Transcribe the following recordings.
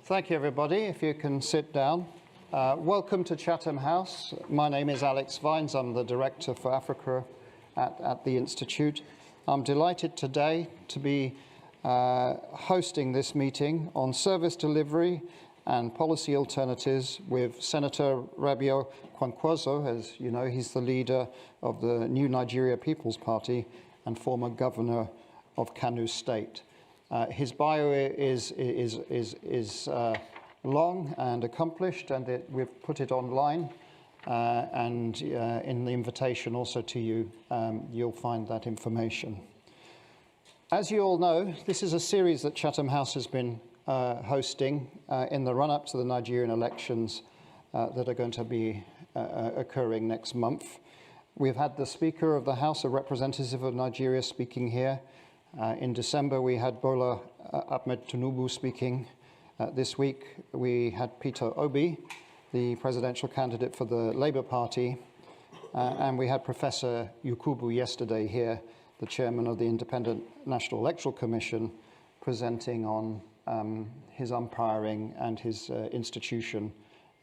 Thank you, everybody. If you can sit down. Welcome to Chatham House. My name is Alex Vines. I'm the Director for Africa at the Institute. I'm delighted today to be hosting this meeting on service delivery and policy alternatives with Senator Rabiu Kwankwaso. As you know, he's the leader of the New Nigeria People's Party and former governor of Kano State. His bio is long and accomplished, and we've put it online. And in the invitation also to you, you'll find that information. As you all know, this is a series that Chatham House has been hosting in the run-up to the Nigerian elections that are going to be occurring next month. We've had the Speaker of the House, a representative of Nigeria, speaking here. In December, we had Bola Ahmed Tinubu speaking. This week, we had Peter Obi, the presidential candidate for the Labour Party, and we had Professor Yakubu yesterday here, the chairman of the Independent National Electoral Commission, presenting on his umpiring and his institution,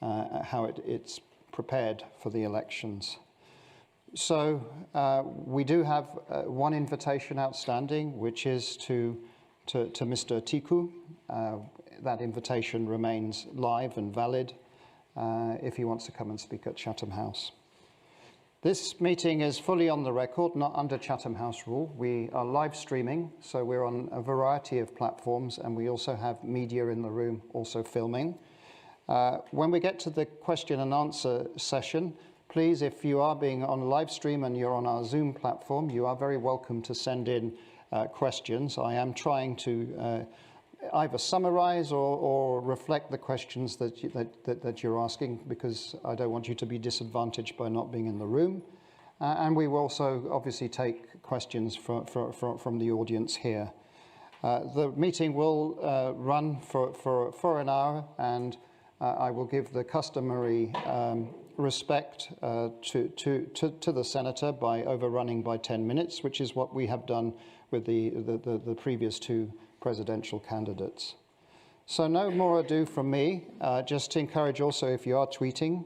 how it's prepared for the elections. So we do have one invitation outstanding, which is to Mr. Atiku. That invitation remains live and valid if he wants to come and speak at Chatham House. This meeting is fully on the record, not under Chatham House rule. We are live streaming, so we're on a variety of platforms, and we also have media in the room also filming. When we get to the question and answer session, please, if you are being on live stream and you're on our Zoom platform, you are very welcome to send in questions. I am trying to either summarize or reflect the questions that you're asking, because I don't want you to be disadvantaged by not being in the room. And we will also obviously take questions from the audience here. The meeting will run for an hour, and I will give the customary respect to the senator by overrunning by 10 minutes, which is what we have done with the previous two presidential candidates. So no more ado from me. Just to encourage also, if you are tweeting,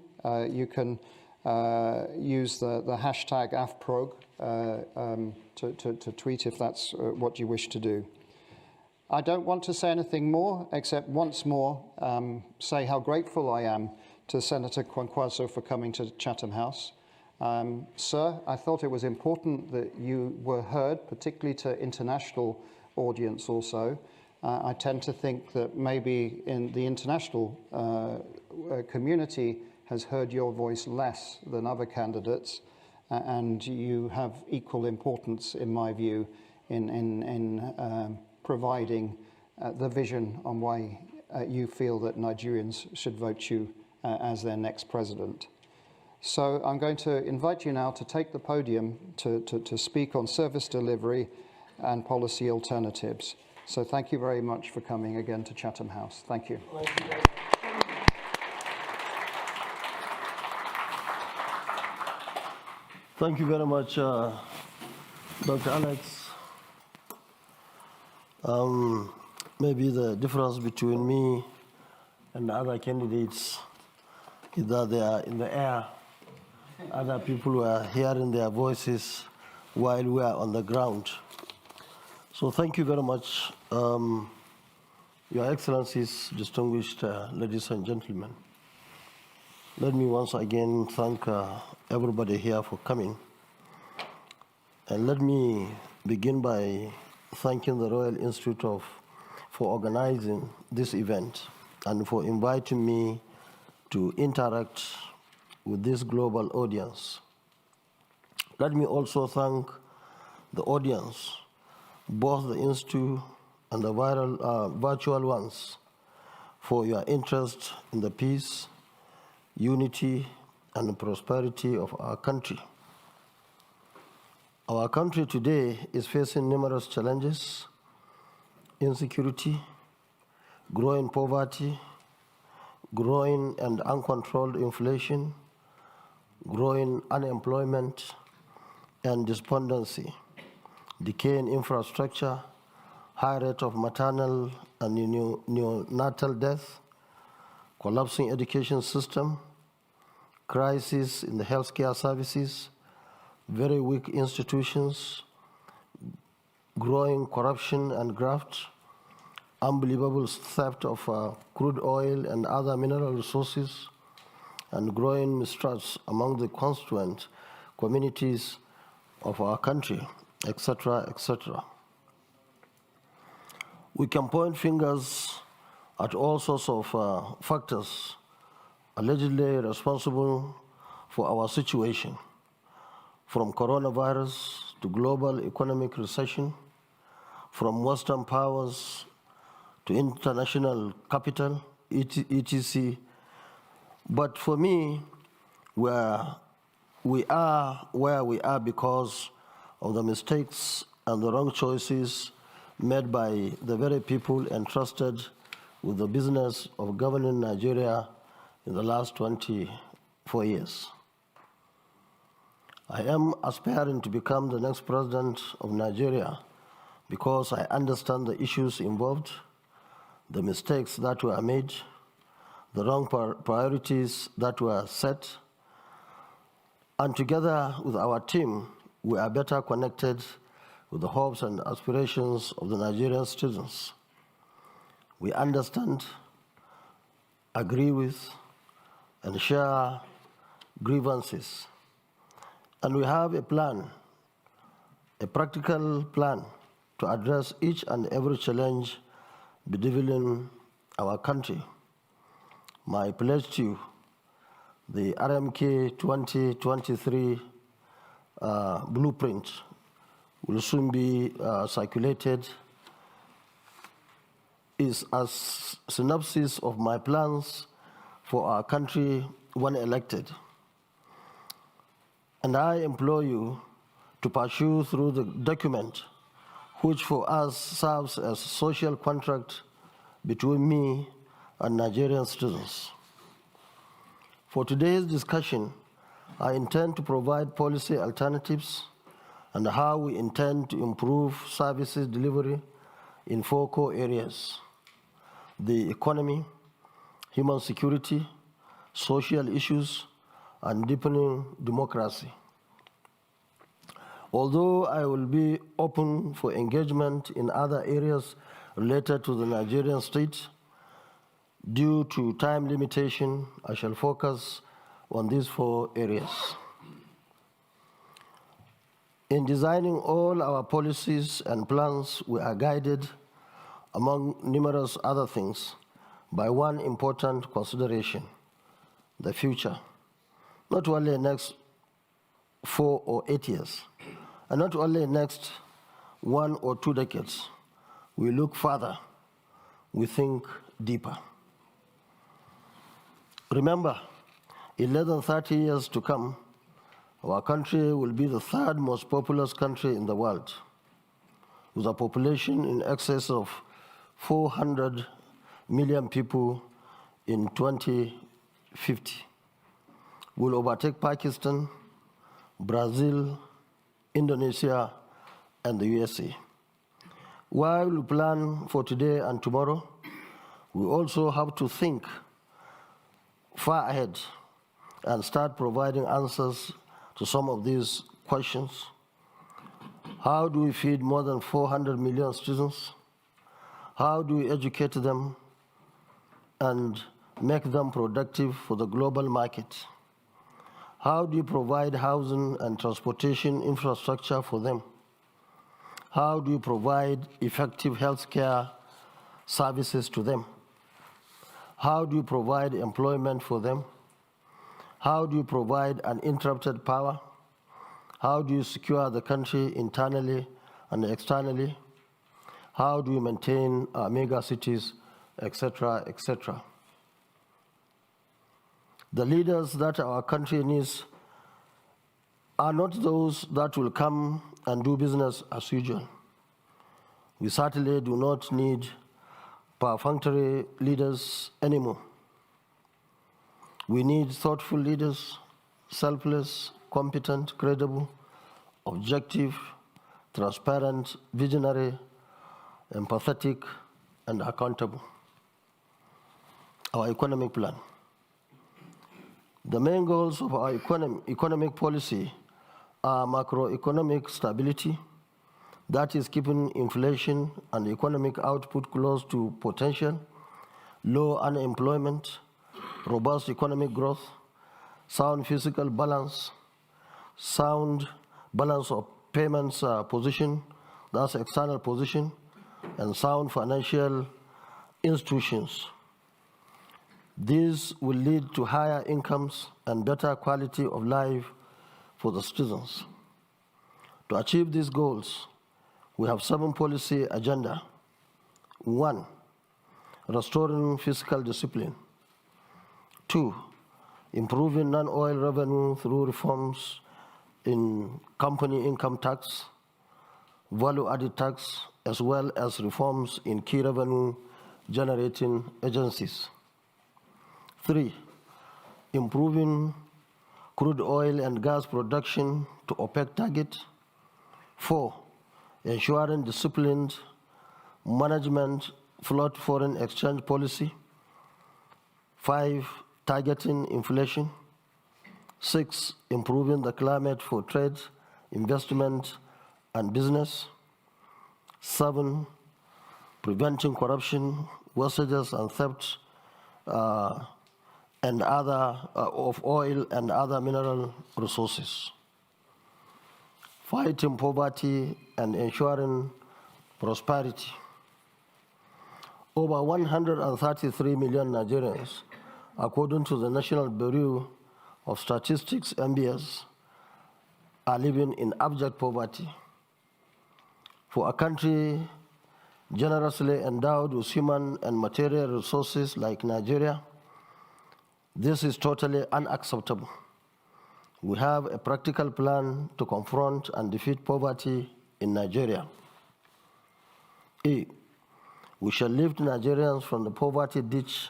you can use the hashtag AFPROG to tweet if that's what you wish to do. I don't want to say anything more, except once more say how grateful I am to Senator Kwankwaso for coming to Chatham House. Sir, I thought it was important that you were heard, particularly to international audience also. I tend to think that maybe in the international community has heard your voice less than other candidates, and you have equal importance, in my view, in providing the vision on why you feel that Nigerians should vote you as their next president. So I'm going to invite you now to take the podium to speak on service delivery and policy alternatives. So thank you very much for coming again to Chatham House. Thank you. Thank you very much, Dr. Alex. Maybe the difference between me and the other candidates is that they are in the air. Other people were hearing their voices while we are on the ground. So thank you very much, Your Excellencies, distinguished ladies and gentlemen. Let me once again thank everybody here for coming. And let me begin by thanking the Royal Institute for organizing this event and for inviting me to interact with this global audience. Let me also thank the audience, both the Institute and the virtual ones, for your interest in the peace, unity, and prosperity of our country. Our country today is facing numerous challenges: insecurity, growing poverty, growing and uncontrolled inflation, growing unemployment and despondency, decaying infrastructure, high rate of maternal and neonatal death, collapsing education system, crisis in the healthcare services, very weak institutions, growing corruption and graft, unbelievable theft of crude oil and other mineral resources, and growing mistrust among the constituent communities of our country, etc., etc. We can point fingers at all sorts of factors allegedly responsible for our situation, from coronavirus to global economic recession, from Western powers to international capital, etc. But for me, we are where we are because of the mistakes and the wrong choices made by the very people entrusted with the business of governing Nigeria in the last 24 years. I am aspiring to become the next president of Nigeria because I understand the issues involved, the mistakes that were made, the wrong priorities that were set, and together with our team, we are better connected with the hopes and aspirations of the Nigerian citizens. We understand, agree with, and share grievances. And we have a plan, a practical plan to address each and every challenge bedeviling our country. My pledge to you, the RMK 2023 blueprint will soon be circulated, is a synopsis of my plans for our country when elected. And I implore you to pursue through the document, which for us serves as a social contract between me and Nigerian citizens. For today's discussion, I intend to provide policy alternatives and how we intend to improve services delivery in 4 core areas: the economy, human security, social issues, and deepening democracy. Although I will be open for engagement in other areas related to the Nigerian state, due to time limitation, I shall focus on these 4 areas. In designing all our policies and plans, we are guided, among numerous other things, by one important consideration: the future. Not only next 4 or 8 years, and not only next 1 or 2 decades. We look further, we think deeper. Remember, in less than 30 years to come, our country will be the 3rd most populous country in the world, with a population in excess of 400 million people in 2050. We'll overtake Pakistan, Brazil, Indonesia, and the USA. While we plan for today and tomorrow, we also have to think far ahead and start providing answers to some of these questions. How do we feed more than 400 million students? How do we educate them and make them productive for the global market? How do you provide housing and transportation infrastructure for them? How do you provide effective healthcare services to them? How do you provide employment for them? How do you provide uninterrupted power? How do you secure the country internally and externally? How do you maintain our mega cities, etc., etc.? The leaders that our country needs are not those that will come and do business as usual. We certainly do not need perfunctory leaders anymore. We need thoughtful leaders, selfless, competent, credible, objective, transparent, visionary, empathetic, and accountable. our economic plan. The main goals of our economic policy are macroeconomic stability, that is keeping inflation and economic output close to potential, low unemployment, robust economic growth, sound fiscal balance, sound balance of payments position, that's external position, and sound financial institutions. These will lead to higher incomes and better quality of life for the citizens. To achieve these goals, we have 7 policy agenda. 1, restoring fiscal discipline. 2, improving non-oil revenue through reforms in company income tax, value-added tax, as well as reforms in key revenue-generating agencies. 3, improving crude oil and gas production to OPEC target. 4, ensuring disciplined management float foreign exchange policy. 5, targeting inflation. 6, improving the climate for trade, investment, and business. 7, preventing corruption, wastages, and theft and of oil and other mineral resources. Fighting poverty and ensuring prosperity. Over 133 million Nigerians, according to the National Bureau of Statistics, NBS, are living in abject poverty. For a country generously endowed with human and material resources like Nigeria, this is totally unacceptable. We have a practical plan to confront and defeat poverty in Nigeria. A, we shall lift Nigerians from the poverty ditch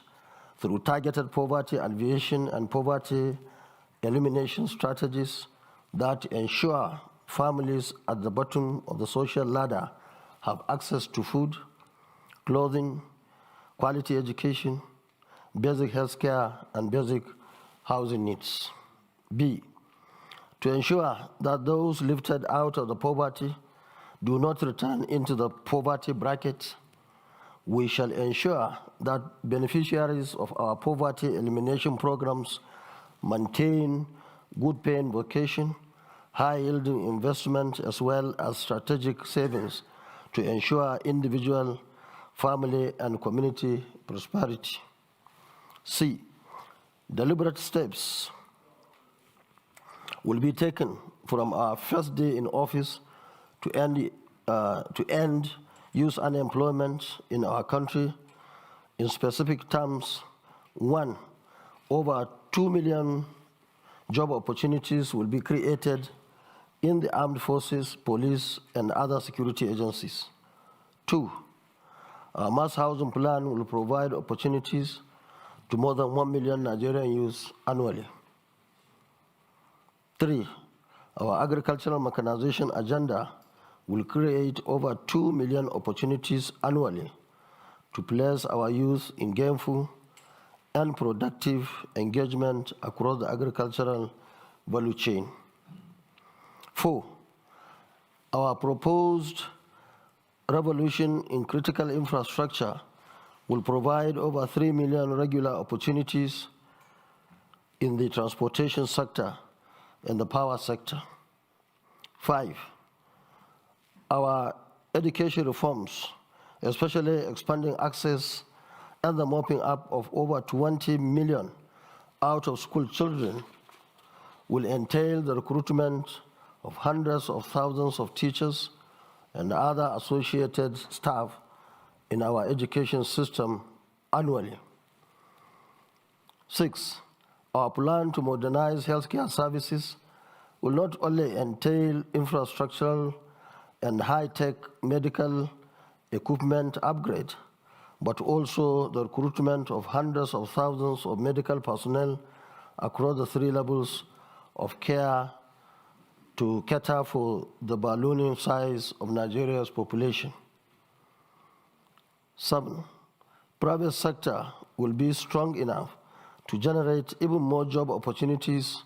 through targeted poverty alleviation and poverty elimination strategies that ensure families at the bottom of the social ladder have access to food, clothing, quality education, basic health care, and basic housing needs. B, to ensure that those lifted out of the poverty do not return into the poverty bracket, we shall ensure that beneficiaries of our poverty elimination programs maintain good paying vocation, high yielding investment, as well as strategic savings to ensure individual, family, and community prosperity. C, deliberate steps will be taken from our first day in office to end youth unemployment in our country. In specific terms, 1, over 2 million job opportunities will be created in the armed forces, police, and other security agencies. 2, our mass housing plan will provide opportunities to more than 1 million Nigerian youths annually. 3, our agricultural mechanization agenda will create over 2 million opportunities annually to place our youth in gainful and productive engagement across the agricultural value chain. 4, our proposed revolution in critical infrastructure will provide over 3 million regular opportunities in the transportation sector and the power sector. 5, our education reforms, especially expanding access and the mopping up of over 20 million out-of-school children, will entail the recruitment of hundreds of thousands of teachers and other associated staff in our education system annually. 6, our plan to modernize healthcare services will not only entail infrastructural and high-tech medical equipment upgrade, but also the recruitment of hundreds of thousands of medical personnel across the 3 levels of care to cater for the ballooning size of Nigeria's population. 7, private sector will be strong enough to generate even more job opportunities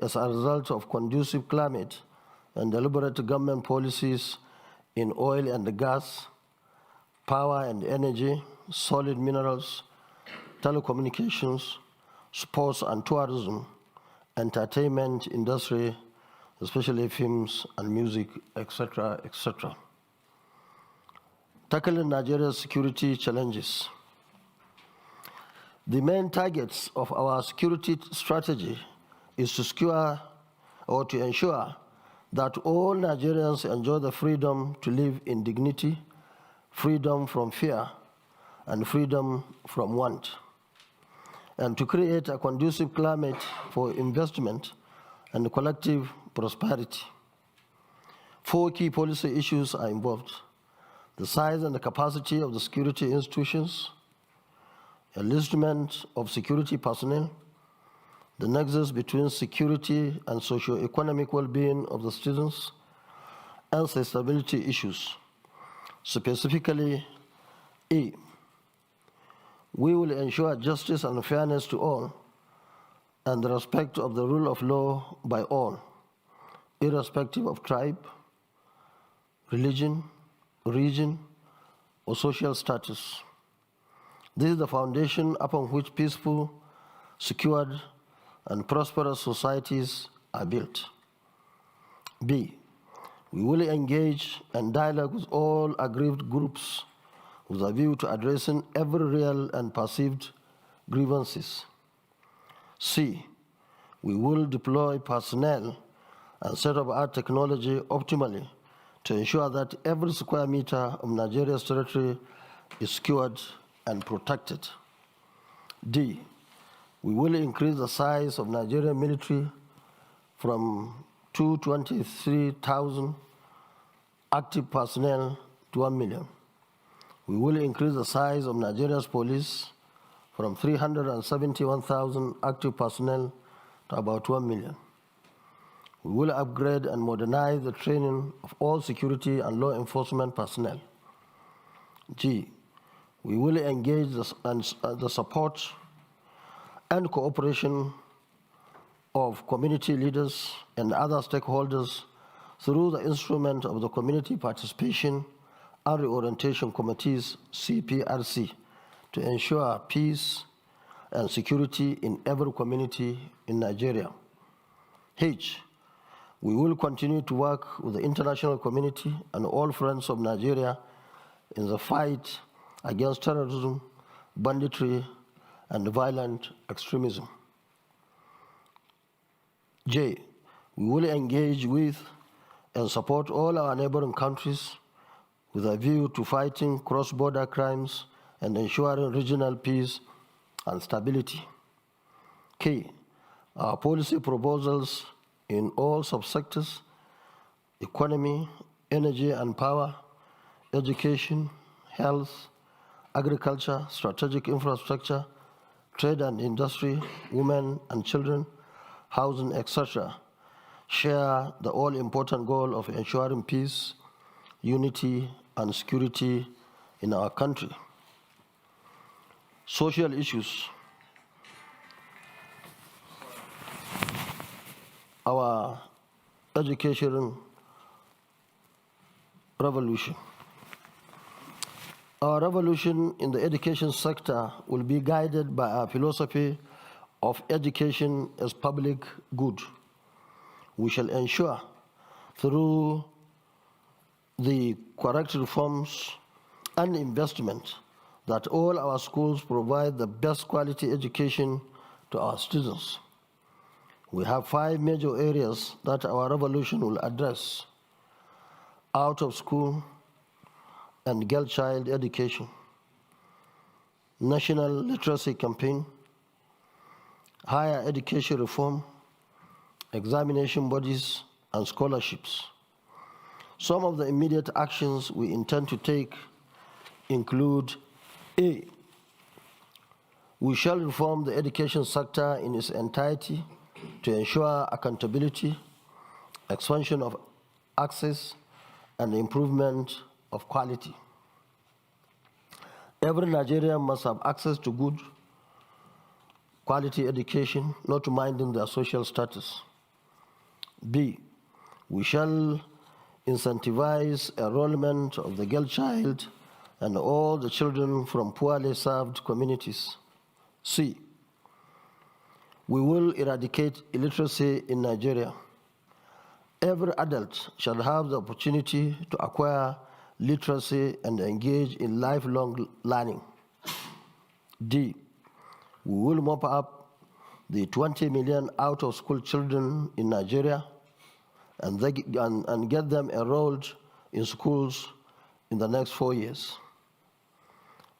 as a result of conducive climate and deliberate government policies in oil and gas, power and energy, solid minerals, telecommunications, sports and tourism, entertainment industry, especially films and music, etc., etc. Tackling Nigeria's security challenges. The main targets of our security strategy is to secure or to ensure that all Nigerians enjoy the freedom to live in dignity, freedom from fear, and freedom from want, and to create a conducive climate for investment and collective prosperity. 4 key policy issues are involved: the size and the capacity of the security institutions, enlistment of security personnel, the nexus between security and socio-economic well-being of the citizens, and sustainability issues. Specifically, A, we will ensure justice and fairness to all and the respect of the rule of law by all, irrespective of tribe, religion, region, or social status. This is the foundation upon which peaceful, secured, and prosperous societies are built. B, we will engage and dialogue with all aggrieved groups with a view to addressing every real and perceived grievances. C, we will deploy personnel and set up our technology optimally to ensure that every square meter of Nigeria's territory is secured and protected. D, we will increase the size of Nigerian military from 223,000 active personnel to 1 million. We will increase the size of Nigeria's police from 371,000 active personnel to about 1 million. We will upgrade and modernize the training of all security and law enforcement personnel. G, we will engage the support and cooperation of community leaders and other stakeholders through the instrument of the Community Participation and Reorientation Committees, CPRC, to ensure peace and security in every community in Nigeria. H, we will continue to work with the international community and all friends of Nigeria in the fight against terrorism, banditry, and violent extremism. J, we will engage with and support all our neighboring countries with a view to fighting cross-border crimes and ensuring regional peace and stability. K, our policy proposals in all subsectors, economy, energy and power, education, health, agriculture, strategic infrastructure, trade and industry, women and children, housing, etc., share the all-important goal of ensuring peace, unity, and security in our country. Social issues. Our education revolution. Our revolution in the education sector will be guided by our philosophy of education as public good. We shall ensure through the correct reforms and investment that all our schools provide the best quality education to our students. We have 5 major areas that our revolution will address: out of school and girl child education, national literacy campaign, higher education reform, examination bodies, and scholarships. Some of the immediate actions we intend to take include: A, we shall reform the education sector in its entirety to ensure accountability, expansion of access, and improvement of quality. Every Nigerian must have access to good, quality education, not minding their social status. B, we shall incentivize enrollment of the girl child and all the children from poorly served communities. C, we will eradicate illiteracy in Nigeria. Every adult shall have the opportunity to acquire literacy and engage in lifelong learning. D, we will mop up the 20 million out-of-school children in Nigeria and get them enrolled in schools in the next 4 years.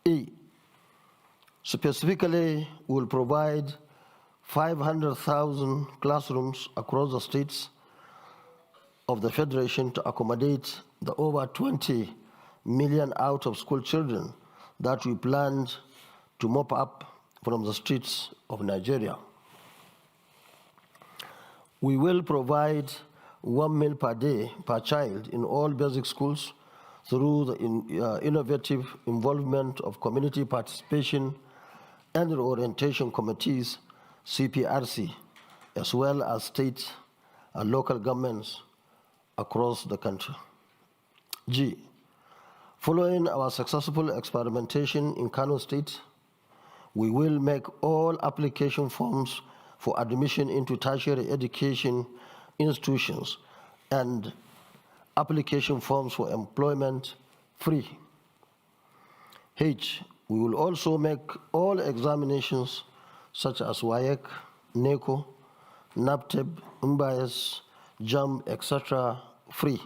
E, specifically, we will provide 500,000 classrooms across the states of the Federation to accommodate the over 20 million out-of-school children that we planned to mop up from the streets of Nigeria. We will provide 1 meal per day per child in all basic schools through the innovative involvement of community participation and orientation committees, CPRC, as well as state and local governments across the country. G, following our successful experimentation in Kano State, we will make all application forms for admission into tertiary education institutions and application forms for employment free. H, we will also make all examinations such as WAEC, NECO, NAPTEB, UMBAS, JAM, etc. free.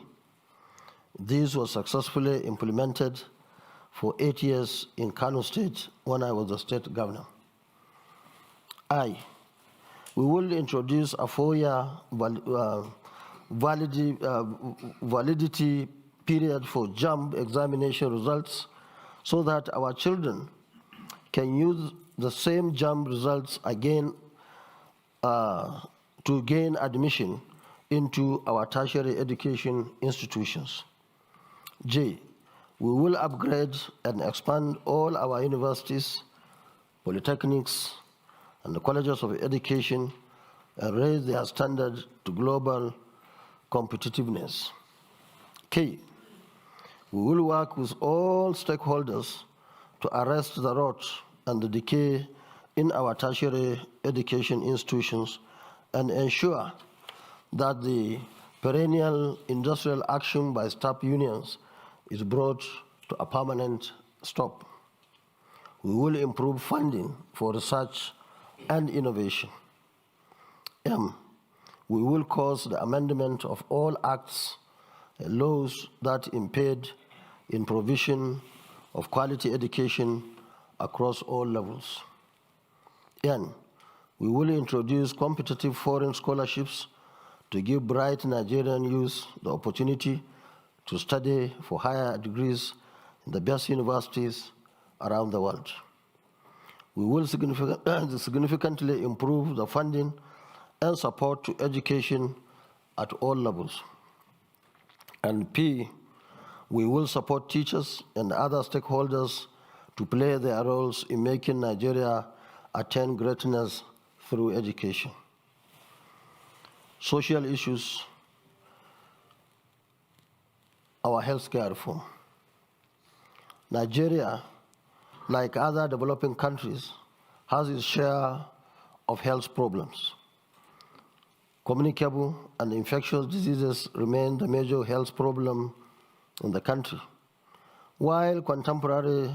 This was successfully implemented for 8 years in Kano State when I was the state governor. I, we will introduce a 4-year validity period for JAM examination results so that our children can use the same JAM results again to gain admission into our tertiary education institutions. J, we will upgrade and expand all our universities, polytechnics, and the colleges of education and raise their standard to global competitiveness. K, we will work with all stakeholders to arrest the rot and the decay in our tertiary education institutions and ensure that the perennial industrial action by staff unions is brought to a permanent stop. We will improve funding for research and innovation. M, we will cause the amendment of all acts and laws that impede in provision of quality education across all levels. N, we will introduce competitive foreign scholarships to give bright Nigerian youth the opportunity to study for higher degrees in the best universities around the world. We will significantly improve the funding and support to education at all levels. And P, we will support teachers and other stakeholders to play their roles in making Nigeria attain greatness through education. Social issues, our healthcare reform. Nigeria, like other developing countries, has its share of health problems. Communicable and infectious diseases remain the major health problem in the country, while contemporary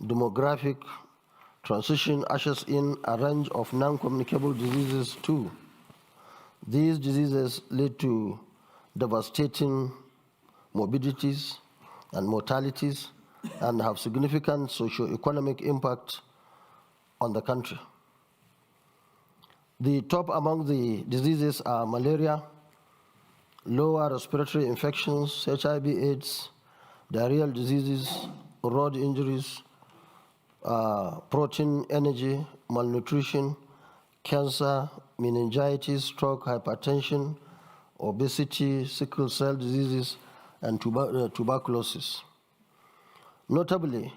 demographic transition ushers in a range of non-communicable diseases too. These diseases lead to devastating morbidities and mortalities and have significant socio-economic impact on the country. The top among the diseases are malaria, lower respiratory infections, HIV/AIDS, diarrheal diseases, road injuries, protein energy, malnutrition, cancer, meningitis, stroke, hypertension, obesity, sickle cell diseases, and tuberculosis. Notably,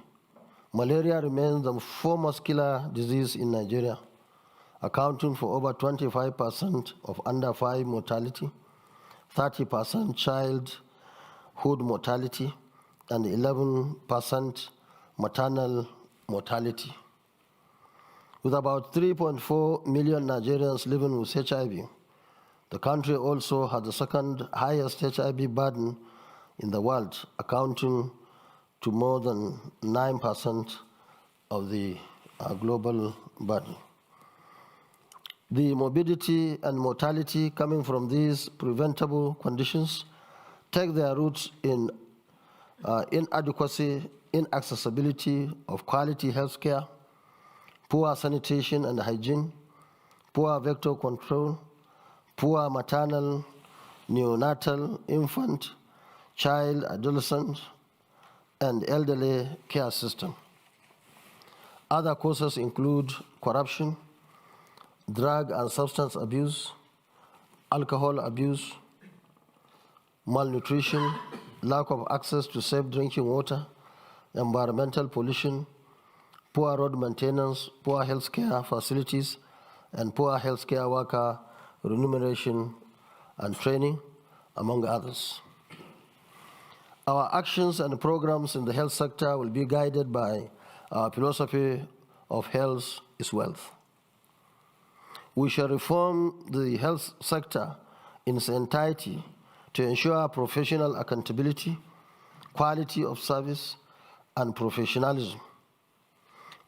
malaria remains the foremost killer disease in Nigeria, accounting for over 25% of under 5 mortality, 30% childhood mortality, and 11% maternal mortality. With about 3.4 million Nigerians living with HIV, the country also had the second highest HIV burden in the world, accounting to more than 9% of the global burden. The morbidity and mortality coming from these preventable conditions take their roots in inadequacy, inaccessibility of quality health care, poor sanitation and hygiene, poor vector control, poor maternal, neonatal, infant, child, adolescent, and elderly care system. Other causes include corruption, drug and substance abuse, alcohol abuse, malnutrition, lack of access to safe drinking water, environmental pollution, poor road maintenance, poor healthcare facilities, and poor healthcare worker remuneration and training, among others. Our actions and programs in the health sector will be guided by our philosophy of health is wealth. We shall reform the health sector in its entirety to ensure professional accountability, quality of service, and professionalism.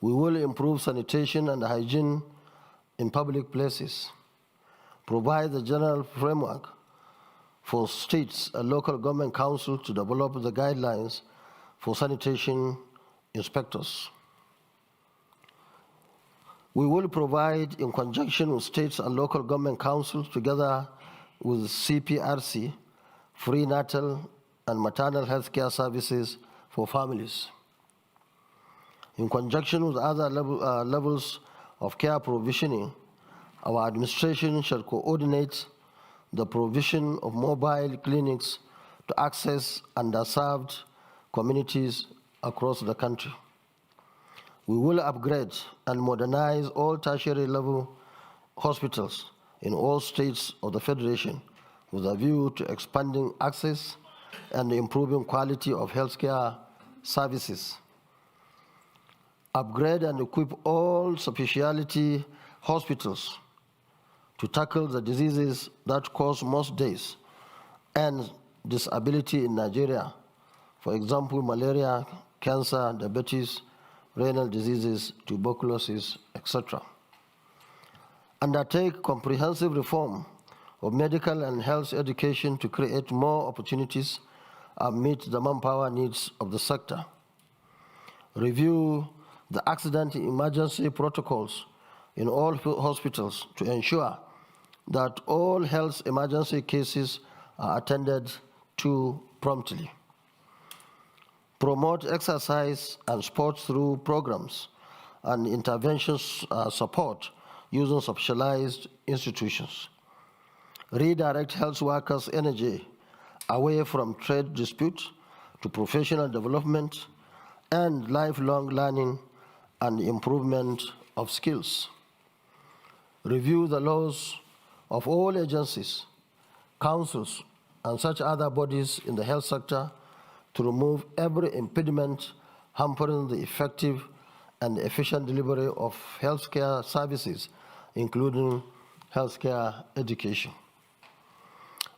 We will improve sanitation and hygiene in public places, provide the general framework for states and local government councils to develop the guidelines for sanitation inspectors. We will provide, in conjunction with states and local government councils, together with CPRC, free natal and maternal health care services for families. In conjunction with other levels of care provisioning, our administration shall coordinate the provision of mobile clinics to access underserved communities across the country. We will upgrade and modernize all tertiary level hospitals in all states of the Federation with a view to expanding access and improving quality of healthcare services. Upgrade and equip all specialty hospitals to tackle the diseases that cause most deaths and disability in Nigeria, for example, malaria, cancer, diabetes, renal diseases, tuberculosis, etc. Undertake comprehensive reform of medical and health education to create more opportunities and meet the manpower needs of the sector. Review the accident emergency protocols in all hospitals to ensure that all health emergency cases are attended to promptly. Promote exercise and sports through programs and interventions support using specialized institutions. Redirect health workers' energy away from trade disputes to professional development and lifelong learning and improvement of skills. Review the laws of all agencies, councils, and such other bodies in the health sector to remove every impediment hampering the effective and efficient delivery of healthcare services, including healthcare education.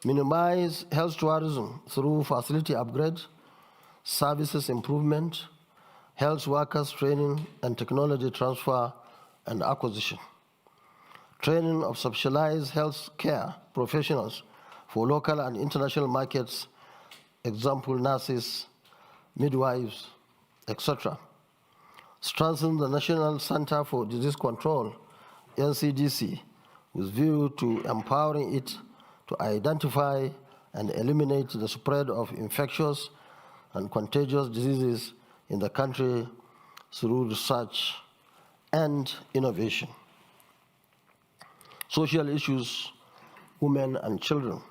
Minimize health tourism through facility upgrade, services improvement, health workers training, and technology transfer and acquisition. Training of specialized health care professionals for local and international markets, example nurses, midwives, etc. Strengthen the National Center for Disease Control, NCDC, with view to empowering it to identify and eliminate the spread of infectious and contagious diseases in the country through research and innovation. Social issues, women and children.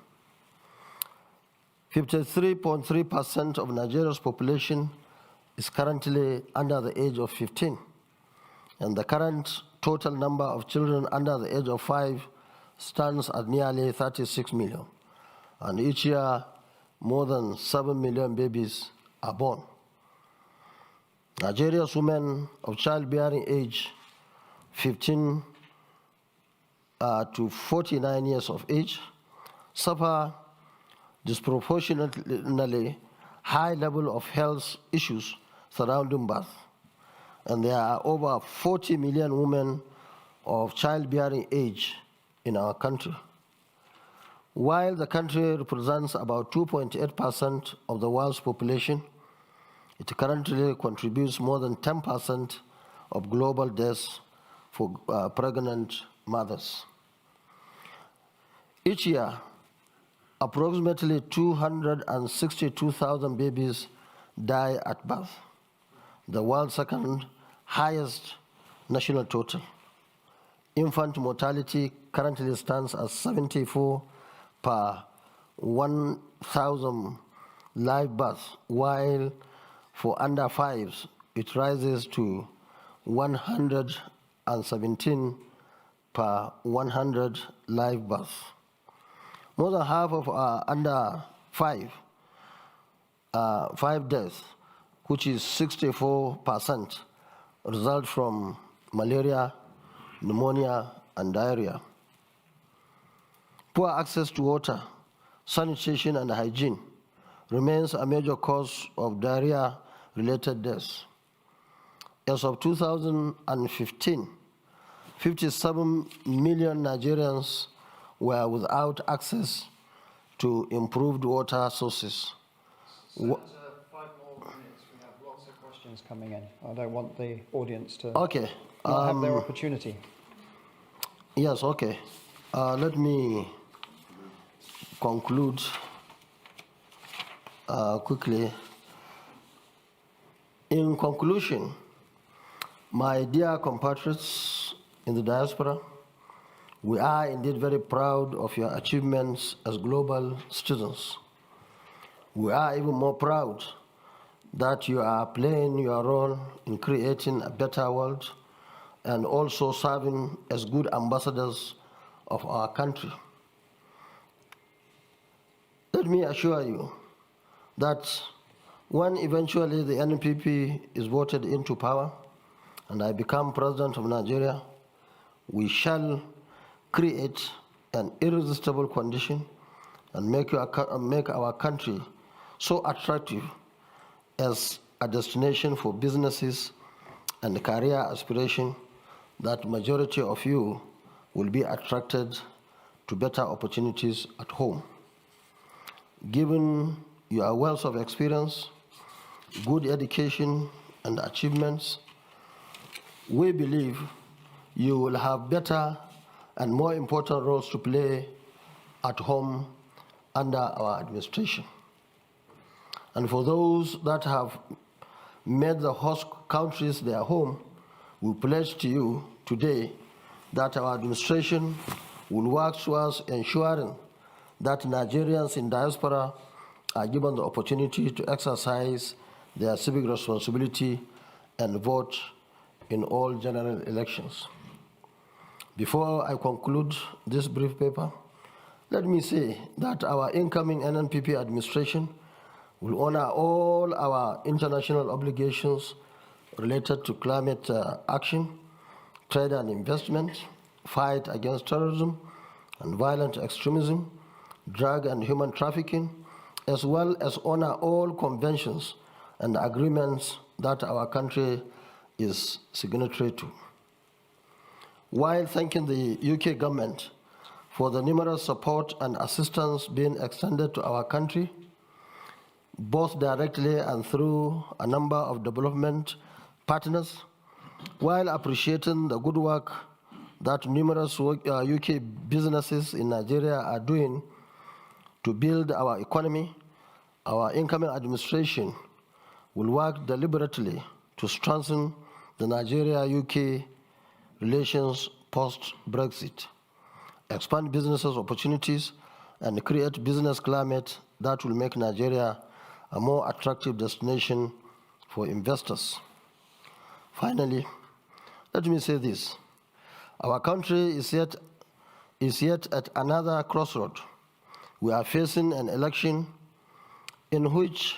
53.3% of Nigeria's population is currently under the age of 15, and the current total number of children under the age of 5 stands at nearly 36 million. And each year, more than 7 million babies are born. Nigeria's women of childbearing age 15 to 49 years of age suffer disproportionately high level of health issues surrounding birth. And there are over 40 million women of childbearing age in our country. While the country represents about 2.8% of the world's population, it currently contributes more than 10% of global deaths for pregnant mothers. Each year, approximately 262,000 babies die at birth, the world's second highest national total. Infant mortality currently stands at 74 per 1,000 live births, while for under 5s, it rises to 117 per 100 live births. More than half of our under 5 deaths, which is 64%, result from malaria, pneumonia, and diarrhea. Poor access to water, sanitation, and hygiene remains a major cause of diarrhea-related deaths. As of 2015, 57 million Nigerians were without access to improved water sources. Sir, 5 more minutes. We have lots of questions coming in. I don't want the audience to not have their opportunity. Yes, okay. Let me conclude quickly. In conclusion, my dear compatriots in the diaspora, we are indeed very proud of your achievements as global citizens. We are even more proud that you are playing your role in creating a better world and also serving as good ambassadors of our country. Let me assure you that when eventually the NNPP is voted into power and I become president of Nigeria, we shall create an irresistible condition and make our country so attractive as a destination for businesses and career aspiration that majority of you will be attracted to better opportunities at home. Given your wealth of experience, good education, and achievements, we believe you will have better and more important roles to play at home under our administration. And for those that have made the host countries their home, we pledge to you today that our administration will work towards ensuring that Nigerians in diaspora are given the opportunity to exercise their civic responsibility and vote in all general elections. Before I conclude this brief paper, let me say that our incoming NNPP administration will honor all our international obligations related to climate action, trade and investment, fight against terrorism and violent extremism, drug and human trafficking, as well as honor all conventions and agreements that our country is signatory to. While thanking the UK government for the numerous support and assistance being extended to our country, both directly and through a number of development partners, while appreciating the good work that numerous UK businesses in Nigeria are doing to build our economy, our incoming administration will work deliberately to strengthen the Nigeria-UK relations post-Brexit, expand businesses opportunities, and create business climate that will make Nigeria a more attractive destination for investors. Finally, let me say this. Our country is yet at another crossroad. We are facing an election in which,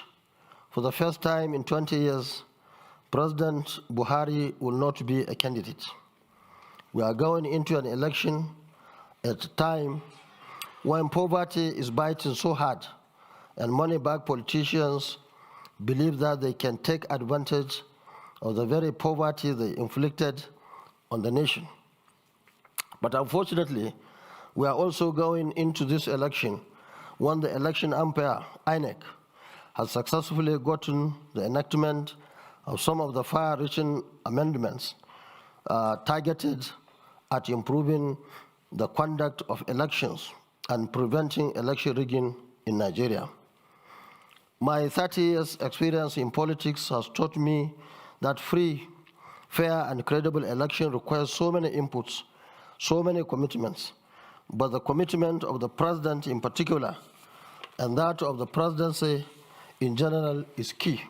for the first time in 20 years, President Buhari will not be a candidate. We are going into an election at a time when poverty is biting so hard and money-bagged politicians believe that they can take advantage of the very poverty they inflicted on the nation. But unfortunately, we are also going into this election when the election umpire, INEC, has successfully gotten the enactment of some of the far-reaching amendments targeted at improving the conduct of elections and preventing election rigging in Nigeria. My 30 years experience in politics has taught me that free, fair, and credible election requires so many inputs, so many commitments, but the commitment of the president in particular and that of the presidency in general is key.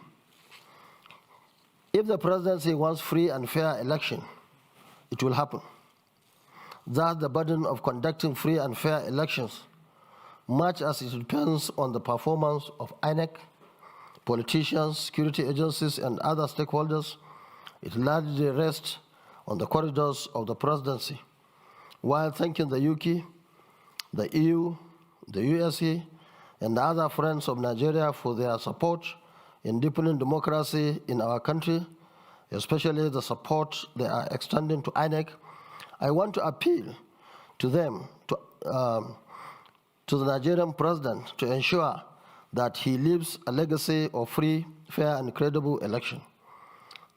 If the presidency wants free and fair election, it will happen. That's the burden of conducting free and fair elections, much as it depends on the performance of INEC, politicians, security agencies, and other stakeholders. It largely rests on the corridors of the presidency. While thanking the UK, the EU, the USA, and the other friends of Nigeria for their support in deepening democracy in our country, especially the support they are extending to INEC, I want to appeal to them, to the Nigerian president, to ensure that he leaves a legacy of free, fair, and credible election.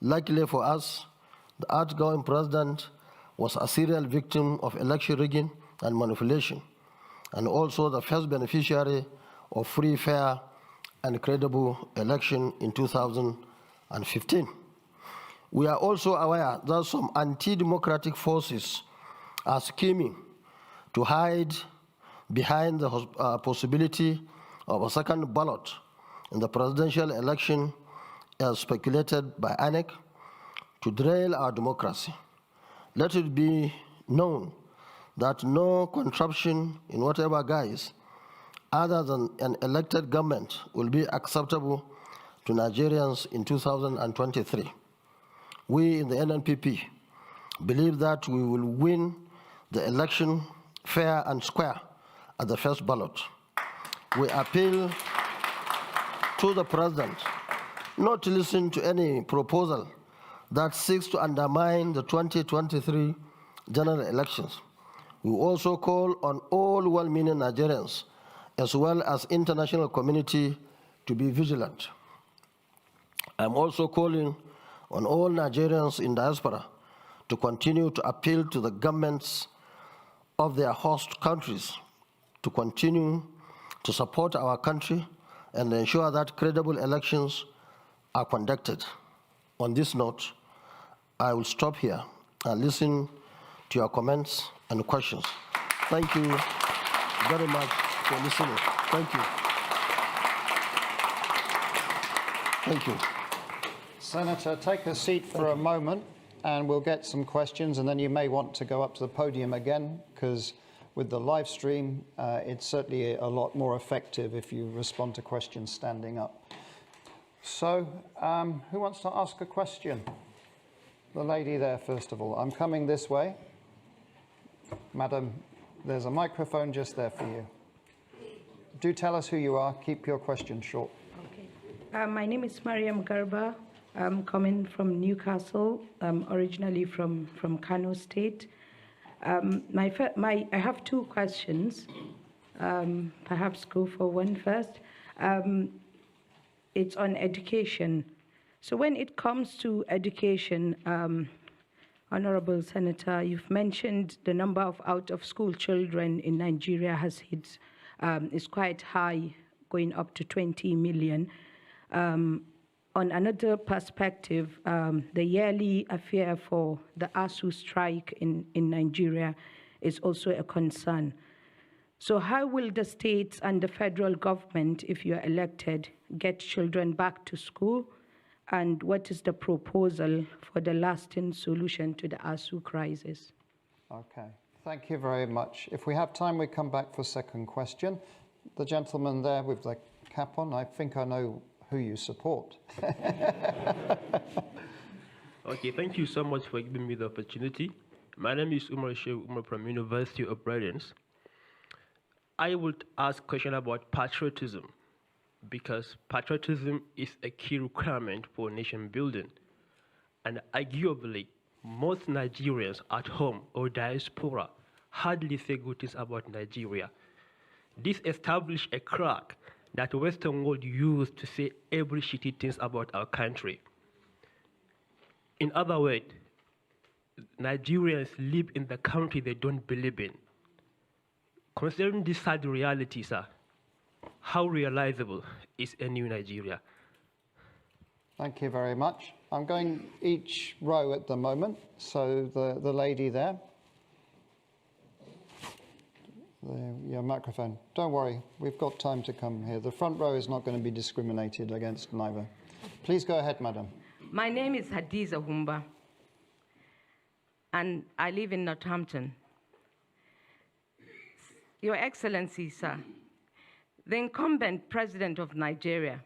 Luckily for us, the outgoing president was a serial victim of election rigging and manipulation, and also the first beneficiary of free, fair, and credible election in 2015. We are also aware that some anti-democratic forces are scheming to hide behind the possibility of a second ballot in the presidential election as speculated by INEC to derail our democracy. Let it be known that no contraption in whatever guise other than an elected government will be acceptable to Nigerians in 2023. We in the NNPP believe that we will win the election fair and square at the first ballot. We appeal to the president not to listen to any proposal that seeks to undermine the 2023 general elections. We also call on all well-meaning Nigerians as well as international community to be vigilant. I'm also calling on all Nigerians in diaspora to continue to appeal to the governments of their host countries to continue to support our country and ensure that credible elections are conducted. On this note, I will stop here and listen to your comments and questions. Thank you very much for listening. Thank you. Thank you. Senator, take a seat for a moment and we'll get some questions, and then you may want to go up to the podium again, because with the live stream, it's certainly a lot more effective if you respond to questions standing up. So, who wants to ask a question? The lady there, first of all. I'm coming this way. Madam, there's a microphone just there for you. Do tell us who you are. Keep your question short. Okay. My name is Mariam Garba. I'm coming from Newcastle, originally from Kano State. I have two questions. Perhaps go for one first. It's on education. So when it comes to education, Honorable Senator, you've mentioned the number of out-of-school children in Nigeria is quite high, going up to 20 million. On another perspective, the yearly affair for the ASU strike in Nigeria is also a concern. So how will the states and the federal government, if you are elected, get children back to school? And what is the proposal for the lasting solution to the ASU crisis? Okay, thank you very much. If we have time, we come back for second question. The gentleman there with the cap on, I think I know who you support. Okay, thank you so much for giving me the opportunity. My name is Umar from University of Brilliance. I would ask a question about patriotism, because patriotism is a key requirement for nation building. And arguably, most Nigerians at home or diaspora hardly say good things about Nigeria. This established a crack that the Western world used to say every shitty things about our country. In other words, Nigerians live in the country they don't believe in. Considering this sad reality, sir, how realizable is a new Nigeria? Thank you very much. I'm going each row at the moment. So the lady there. Your microphone. Don't worry, we've got time to come here. The front row is not going to be discriminated against neither. Please go ahead, madam. My name is Hadiza Humba, and I live in Northampton. Your Excellency, sir, the incumbent president of Nigeria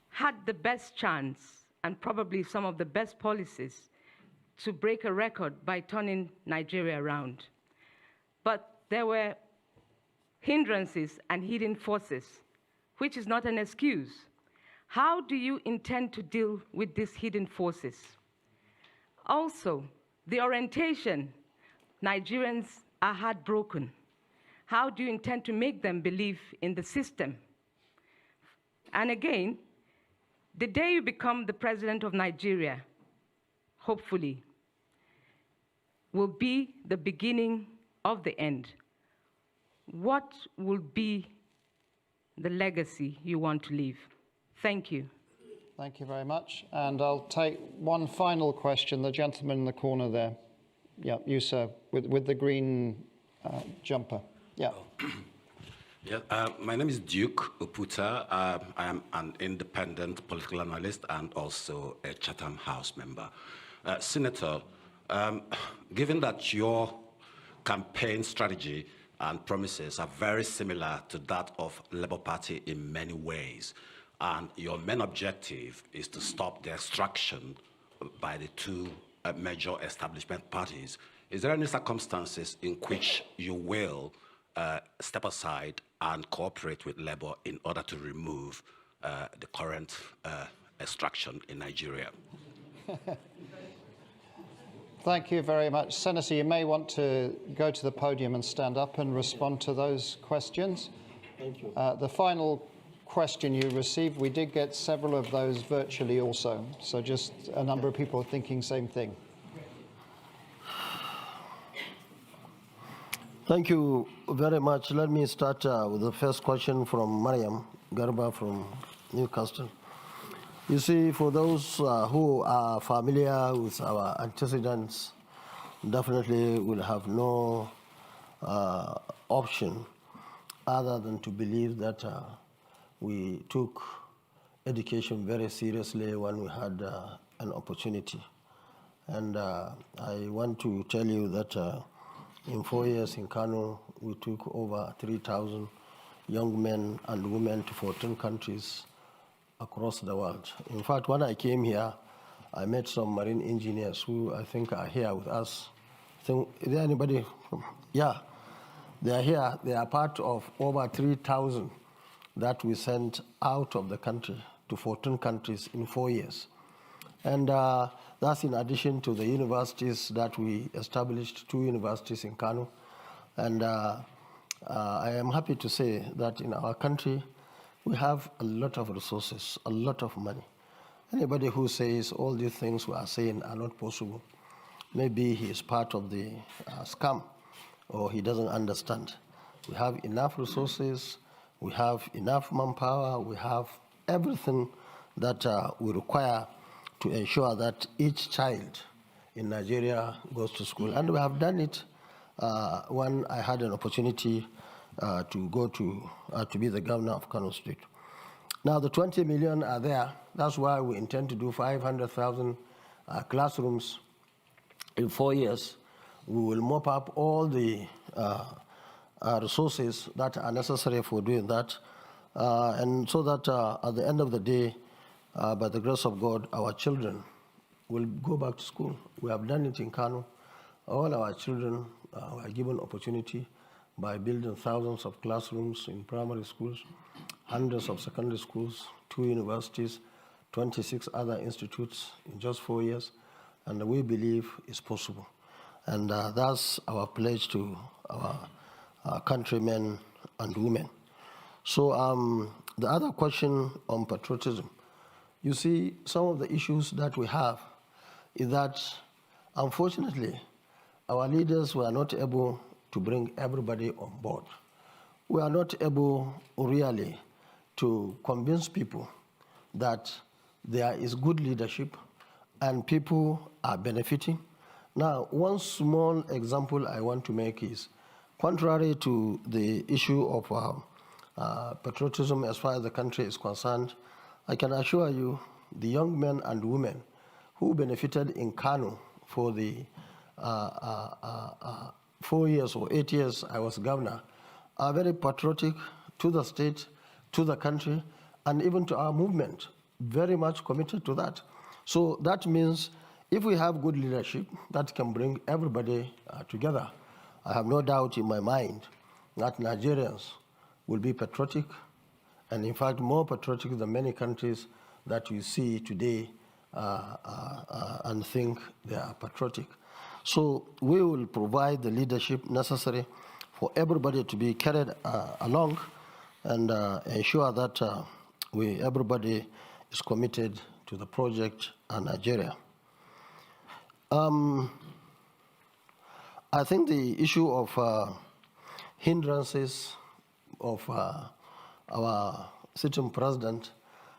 had the best chance and probably some of the best policies to break a record by turning Nigeria around. But there were hindrances and hidden forces, which is not an excuse. How do you intend to deal with these hidden forces? Also, the orientation, Nigerians are heartbroken. How do you intend to make them believe in the system? And again, the day you become the president of Nigeria, hopefully, will be the beginning of the end. What will be the legacy you want to leave? Thank you. Thank you very much. And I'll take one final question. The gentleman in the corner there. Yeah, you, sir, with the green jumper. Yeah. Yeah, my name is Duke Uputa. I am an independent political analyst and also a Chatham House member. Senator, given that your campaign strategy and promises are very similar to that of Labour Party in many ways, and your main objective is to stop the extraction by the two major establishment parties, is there any circumstances in which you will step aside and cooperate with Labour in order to remove the current extraction in Nigeria? Thank you very much. Senator, you may want to go to the podium and stand up and respond to those questions. Thank you. The final question you received, we did get several of those virtually also, so just a number of people are thinking same thing. Thank you very much. Let me start with the first question from Mariam Garba from Newcastle. You see, for those who are familiar with our antecedents, definitely will have no option other than to believe that we took education very seriously when we had an opportunity. And I want to tell you that in 4 years in Kano, we took over 3,000 young men and women to 14 countries across the world. In fact, when I came here, I met some marine engineers who I think are here with us. Is there anybody? Yeah, they are here. They are part of over 3,000 that we sent out of the country to 14 countries in 4 years. And that's in addition to the universities that we established, 2 universities in Kano. And I am happy to say that in our country, we have a lot of resources, a lot of money. Anybody who says all these things we are saying are not possible, maybe he is part of the scam or he doesn't understand. We have enough resources, we have enough manpower, we have everything that we require to ensure that each child in Nigeria goes to school. And we have done it when I had an opportunity to go to be the governor of Kano State. Now the 20 million are there. That's why we intend to do 500,000 classrooms in 4 years. we will mop up all the resources that are necessary for doing that. And so that at the end of the day, by the grace of God, our children will go back to school. We have done it in Kano. All our children were given opportunity by building thousands of classrooms in primary schools, hundreds of secondary schools, 2 universities, 26 other institutes in just 4 years. And we believe it's possible. And that's our pledge to our countrymen and women. So the other question on patriotism, you see, some of the issues that we have is that, unfortunately, our leaders were not able to bring everybody on board. We are not able really to convince people that there is good leadership and people are benefiting. Now, one small example I want to make is, contrary to the issue of patriotism as far as the country is concerned, I can assure you the young men and women who benefited in Kano for the 4 years or 8 years I was governor are very patriotic to the state, to the country, and even to our movement, very much committed to that. So that means if we have good leadership, that can bring everybody together. I have no doubt in my mind that Nigerians will be patriotic, and in fact more patriotic than many countries that we see today and think they are patriotic. So we will provide the leadership necessary for everybody to be carried along and ensure that everybody is committed to the project and Nigeria. I think the issue of hindrances of our sitting president,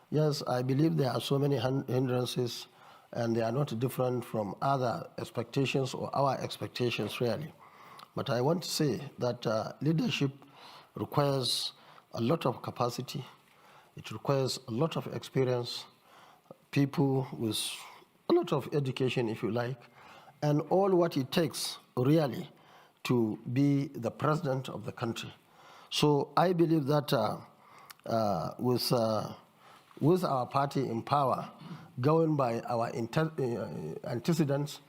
yes, I believe there are so many hindrances and they are not different from other expectations or our expectations really. But I want to say that leadership requires a lot of capacity. It requires a lot of experience, people with a lot of education, if you like, and all what it takes really to be the president of the country. So I believe that with our party in power, going by our antecedents,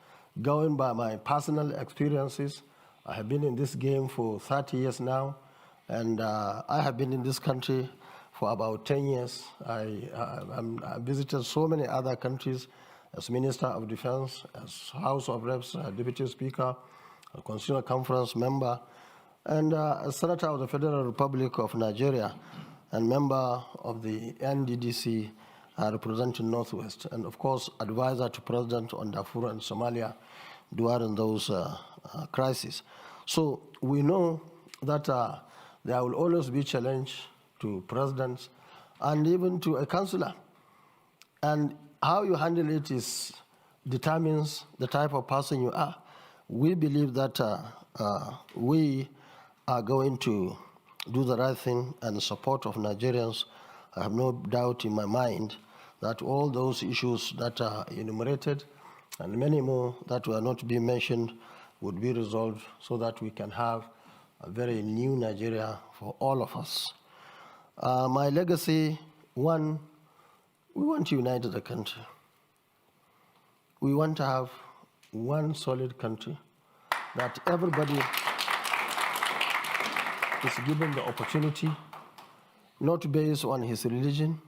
going by my personal experiences, I have been in this game for 30 years now, and I have been in this country for about 10 years. I visited so many other countries as Minister of Defense, as House of Reps, Deputy Speaker, a Constitutional Conference member, and a Senator of the Federal Republic of Nigeria, and member of the NDDC representing Northwest, and of course, advisor to President on Darfur and Somalia during those crises. So we know that there will always be challenge to presidents and even to a councillor. And how you handle it determines the type of person you are. We believe that we are going to do the right thing and the support of Nigerians. I have no doubt in my mind that all those issues that are enumerated and many more that were not being mentioned would be resolved so that we can have a very new Nigeria for all of us. My legacy, one, we want to unite the country. We want to have one solid country that everybody is given the opportunity, not based on his religion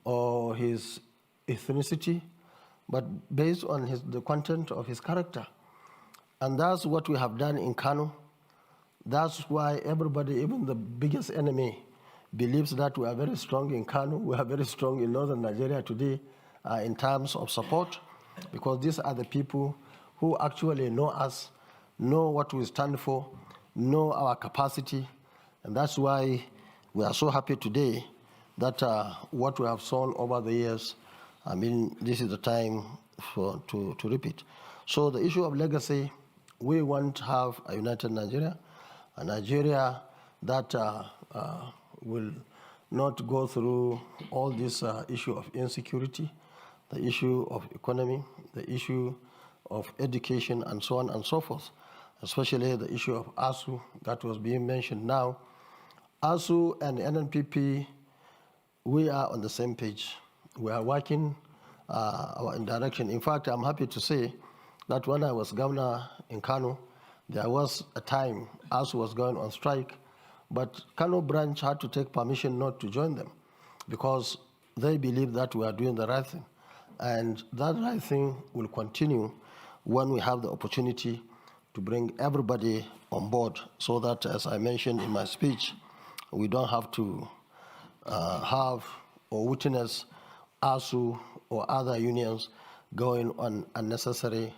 or his ethnicity, but based on the content of his character. And that's what we have done in Kano. That's why everybody, even the biggest enemy, believes that we are very strong in Kano, we are very strong in northern Nigeria today in terms of support, because these are the people who actually know us, know what we stand for, know our capacity, and that's why we are so happy today that what we have sown over the years, I mean, this is the time to repeat. So the issue of legacy, we want to have a united Nigeria, a Nigeria that will not go through all this issue of insecurity, the issue of economy, the issue of education and so on and so forth, especially the issue of ASU that was being mentioned now. ASU and NNPP, we are on the same page. We are working in direction. In fact, I'm happy to say that when I was governor in Kano, there was a time ASU was going on strike, but Kano branch had to take permission not to join them because they believe that we are doing the right thing. And that right thing will continue when we have the opportunity to bring everybody on board so that, as I mentioned in my speech, we don't have to have or witness ASU or other unions going on unnecessary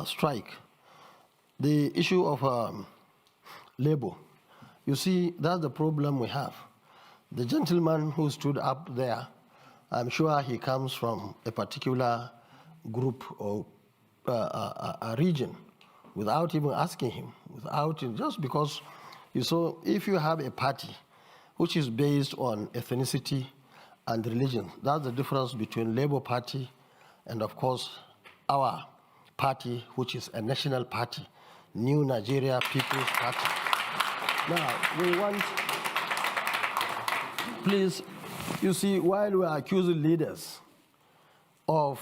strike. The issue of labor, you see, that's the problem we have. The gentleman who stood up there, I'm sure he comes from a particular group or a region without even asking him, just because you saw, if you have a party which is based on ethnicity and religion, that's the difference between Labour Party and, of course, our party, which is a national party, New Nigeria People's Party. Now, we want, please, you see, while we are accusing leaders of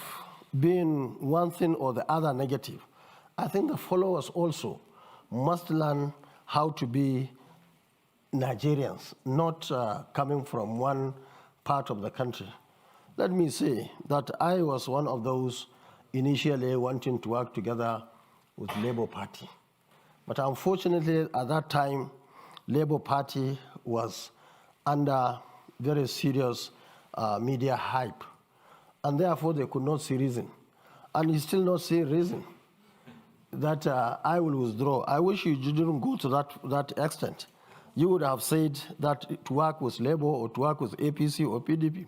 being one thing or the other negative, I think the followers also must learn how to be Nigerians, not coming from one part of the country. Let me say that I was one of those initially wanting to work together with Labour Party. But unfortunately, at that time, Labour Party was under very serious media hype, and therefore they could not see reason. And you still not see reason that I will withdraw. I wish you didn't go to that extent. You would have said that to work with Labour or to work with APC or PDP.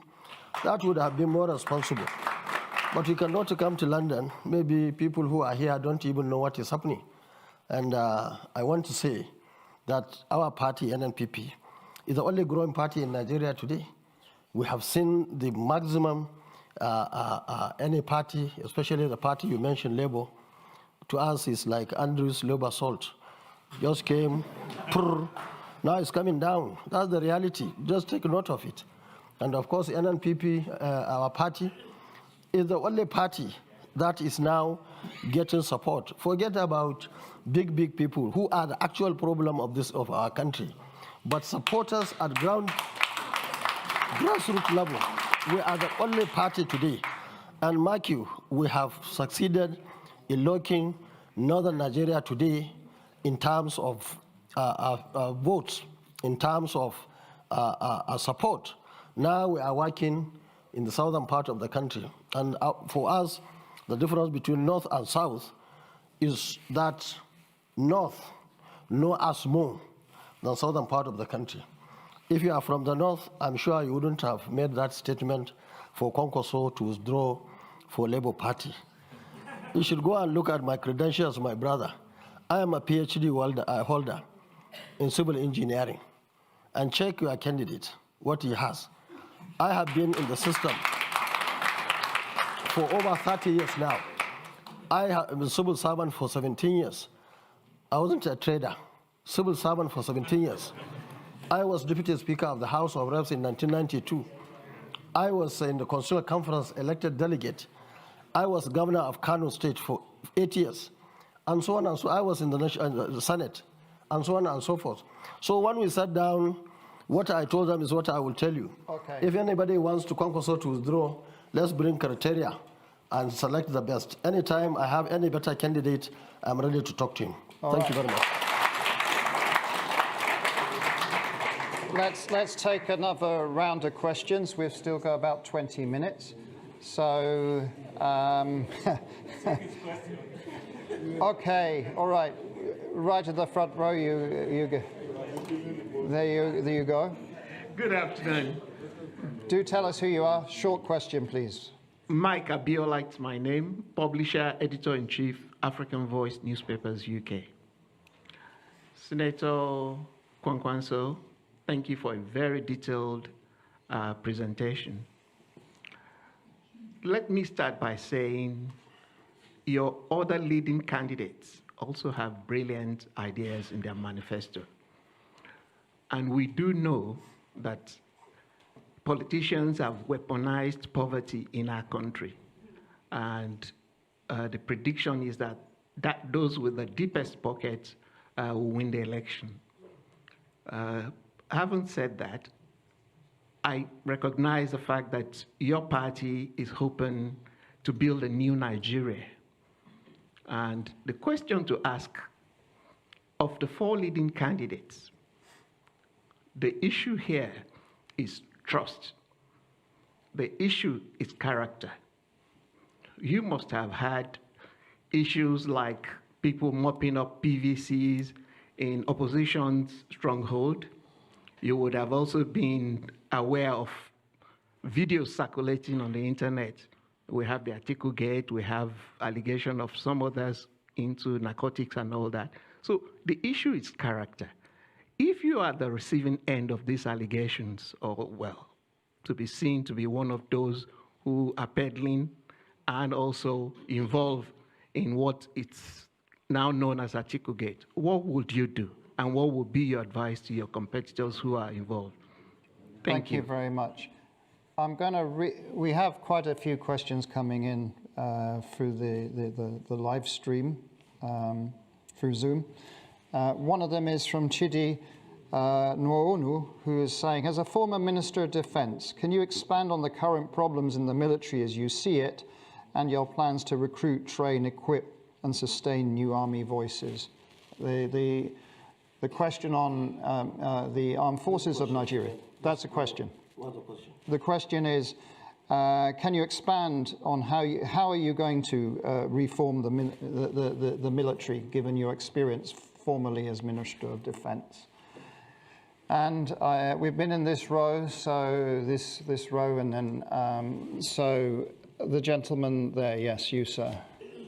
That would have been more responsible. But you cannot come to London. Maybe people who are here don't even know what is happening. And I want to say that our party, NNPP, is the only growing party in Nigeria today. We have seen the maximum any party, especially the party you mentioned, Labour, to us is like Andrew's Labour salt. Just came, prrr, now it's coming down. That's the reality. Just take note of it. And of course, NNPP, our party, is the only party that is now getting support. Forget about big people who are the actual problem of our country. But supporters at grassroots level, we are the only party today. And mark you, we have succeeded in locking northern Nigeria today in terms of votes, in terms of support. Now we are working in the southern part of the country. And for us, the difference between north and south is that north know us more than southern part of the country. If you are from the north, I'm sure you wouldn't have made that statement for Kwankwaso to withdraw for Labour Party. You should go and look at my credentials, my brother. I am a PhD holder in civil engineering. And check your candidate, what he has. I have been in the system for over 30 years now. I have been a civil servant for 17 years. I wasn't a trader, civil servant for 17 years. I was Deputy Speaker of the House of Reps in 1992. I was in the Constitutional Conference elected delegate. I was governor of Kano State for 8 years, and so on and so on. I was in the Senate, and so on and so forth. So when we sat down, what I told them is what I will tell you. Okay. If anybody wants to Kwankwaso to withdraw, let's bring criteria and select the best. Anytime I have any better candidate, I'm ready to talk to him. Thank you very much. Let's take another round of questions. We've still got about 20 minutes. So, okay, all right. Right at the front row, you go. There you go. Good afternoon. Do tell us who you are. Short question, please. Mike Abiola is my name, publisher, editor-in-chief, African Voice Newspapers, UK. Senator Kwankwanso, thank you for a very detailed presentation. Let me start by saying your other leading candidates also have brilliant ideas in their manifesto. And we do know that politicians have weaponized poverty in our country. And the prediction is that those with the deepest pockets will win the election. Having said that, I recognize the fact that your party is hoping to build a new Nigeria. And the question to ask, of the 4 leading candidates, the issue here is trust. The issue is character. You must have had issues like people mopping up PVCs in opposition's stronghold. You would have also been aware of videos circulating on the internet. We have the Atiku Gate, we have allegation of some others into narcotics and all that. So the issue is character. If you are at the receiving end of these allegations, or well, to be seen to be one of those who are peddling and also involved in what it's now known as Atiku Gate, what would you do? And what would be your advice to your competitors who are involved? Thank you very much. I'm going to we have quite a few questions coming in through the live stream through Zoom. One of them is from Chidi Nwoonu, who is saying, as a former Minister of Defence, can you expand on the current problems in the military as you see it and your plans to recruit, train, equip and sustain new army voices? The question on the armed forces of Nigeria. That's a question. What's the question? The question is, can you expand on how are you going to reform the military, given your experience formerly as Minister of Defence? And we've been in this row, so this row, and then so the gentleman there, yes, you sir,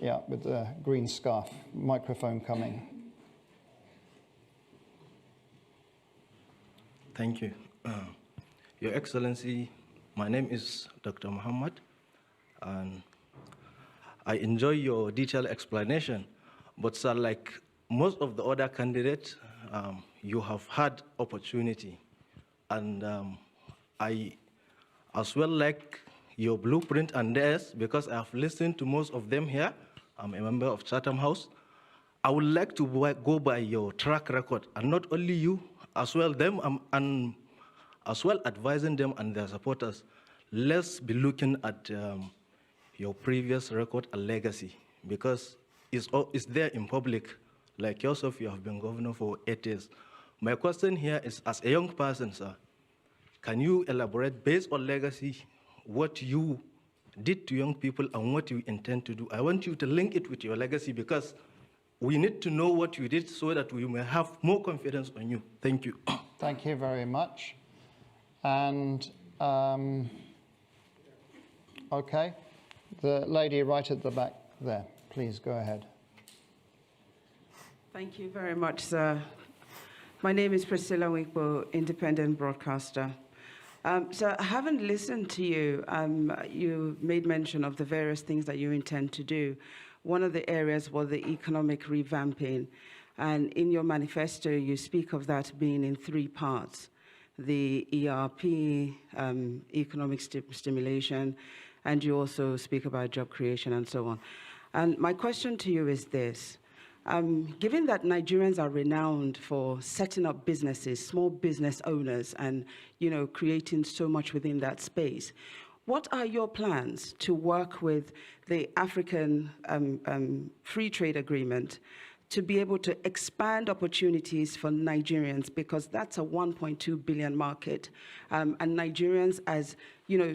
yeah, with the green scarf, microphone coming. Thank you. Your Excellency, my name is Dr. Muhammad, and I enjoy your detailed explanation. But sir, like most of the other candidates, you have had opportunity. And I as well like your blueprint and theirs, because I have listened to most of them here. I'm a member of Chatham House. I would like to go by your track record, and not only you, as well them, and as well advising them and their supporters. Let's be looking at your previous record and legacy, because it's there in public. Like yourself, you have been governor for 8 years. My question here is, as a young person, sir, can you elaborate, based on legacy, what you did to young people and what you intend to do? I want you to link it with your legacy, because we need to know what you did so that we may have more confidence on you. Thank you. Thank you very much. And, okay, the lady right at the back there, please go ahead. Thank you very much, sir. My name is Priscilla Winkbo, independent broadcaster. So having listened to you, you made mention of the various things that you intend to do. One of the areas was the economic revamping. And in your manifesto, you speak of that being in 3 parts: the ERP, economic stimulation, and you also speak about job creation and so on. And my question to you is this. Given that Nigerians are renowned for setting up businesses, small business owners, and creating so much within that space, what are your plans to work with the African Free Trade Agreement to be able to expand opportunities for Nigerians, because that's a 1.2 billion market, and Nigerians, as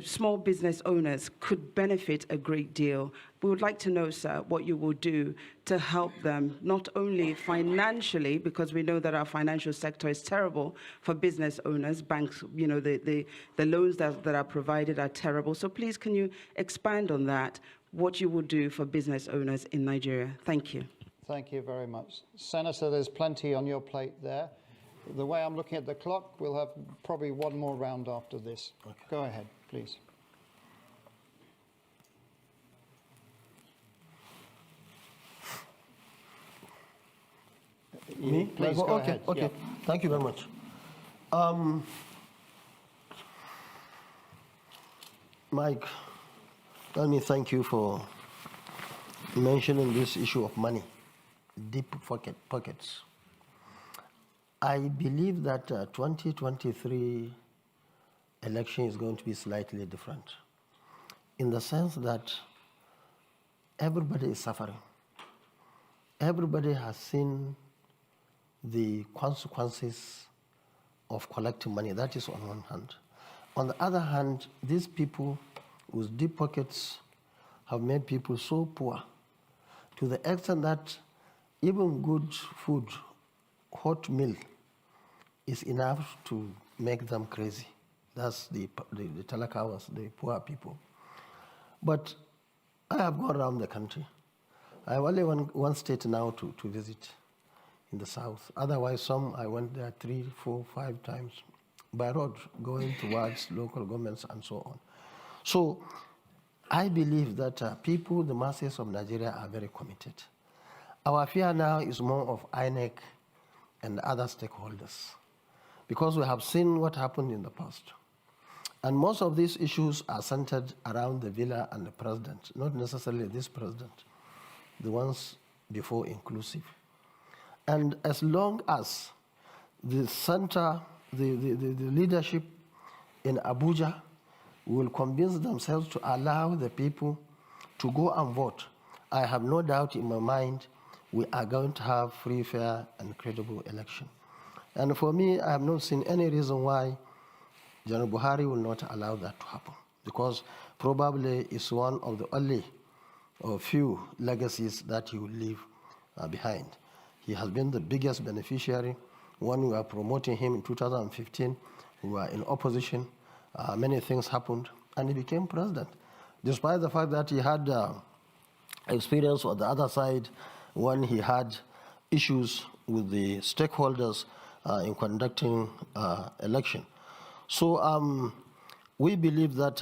small business owners, could benefit a great deal. We would like to know, sir, what you will do to help them, not only financially, because we know that our financial sector is terrible for business owners. Banks, the loans that are provided are terrible. So please, can you expand on that, what you will do for business owners in Nigeria? Thank you. Thank you very much. Senator, there's plenty on your plate there. The way I'm looking at the clock, we'll have probably one more round after this. Okay. Go ahead, please. Me? Please go okay, ahead. Okay, Yeah. Thank you very much. Mike, let me thank you for mentioning this issue of money, deep pockets. I believe that 2023 election is going to be slightly different in the sense that everybody is suffering. Everybody has seen the consequences of collecting money. That is on one hand. On the other hand, these people with deep pockets have made people so poor to the extent that even good food, hot meal, is enough to make them crazy. That's the talakawas, the poor people. But I have gone around the country. I have only one state now to visit in the south. Otherwise, I went there 3, 4, 5 times by road, going towards local governments and so on. So I believe that people, the masses of Nigeria, are very committed. Our fear now is more of INEC and other stakeholders, because we have seen what happened in the past. And most of these issues are centered around the villa and the president, not necessarily this president, the ones before inclusive. And as long as the center, the leadership in Abuja will convince themselves to allow the people to go and vote, I have no doubt in my mind we are going to have free, fair, and credible election. And for me, I have not seen any reason why General Buhari will not allow that to happen, because probably it's one of the only or few legacies that he will leave behind. He has been the biggest beneficiary. When we were promoting him in 2015, we were in opposition. Many things happened, and he became president, despite the fact that he had experience on the other side when he had issues with the stakeholders in conducting election. So we believe that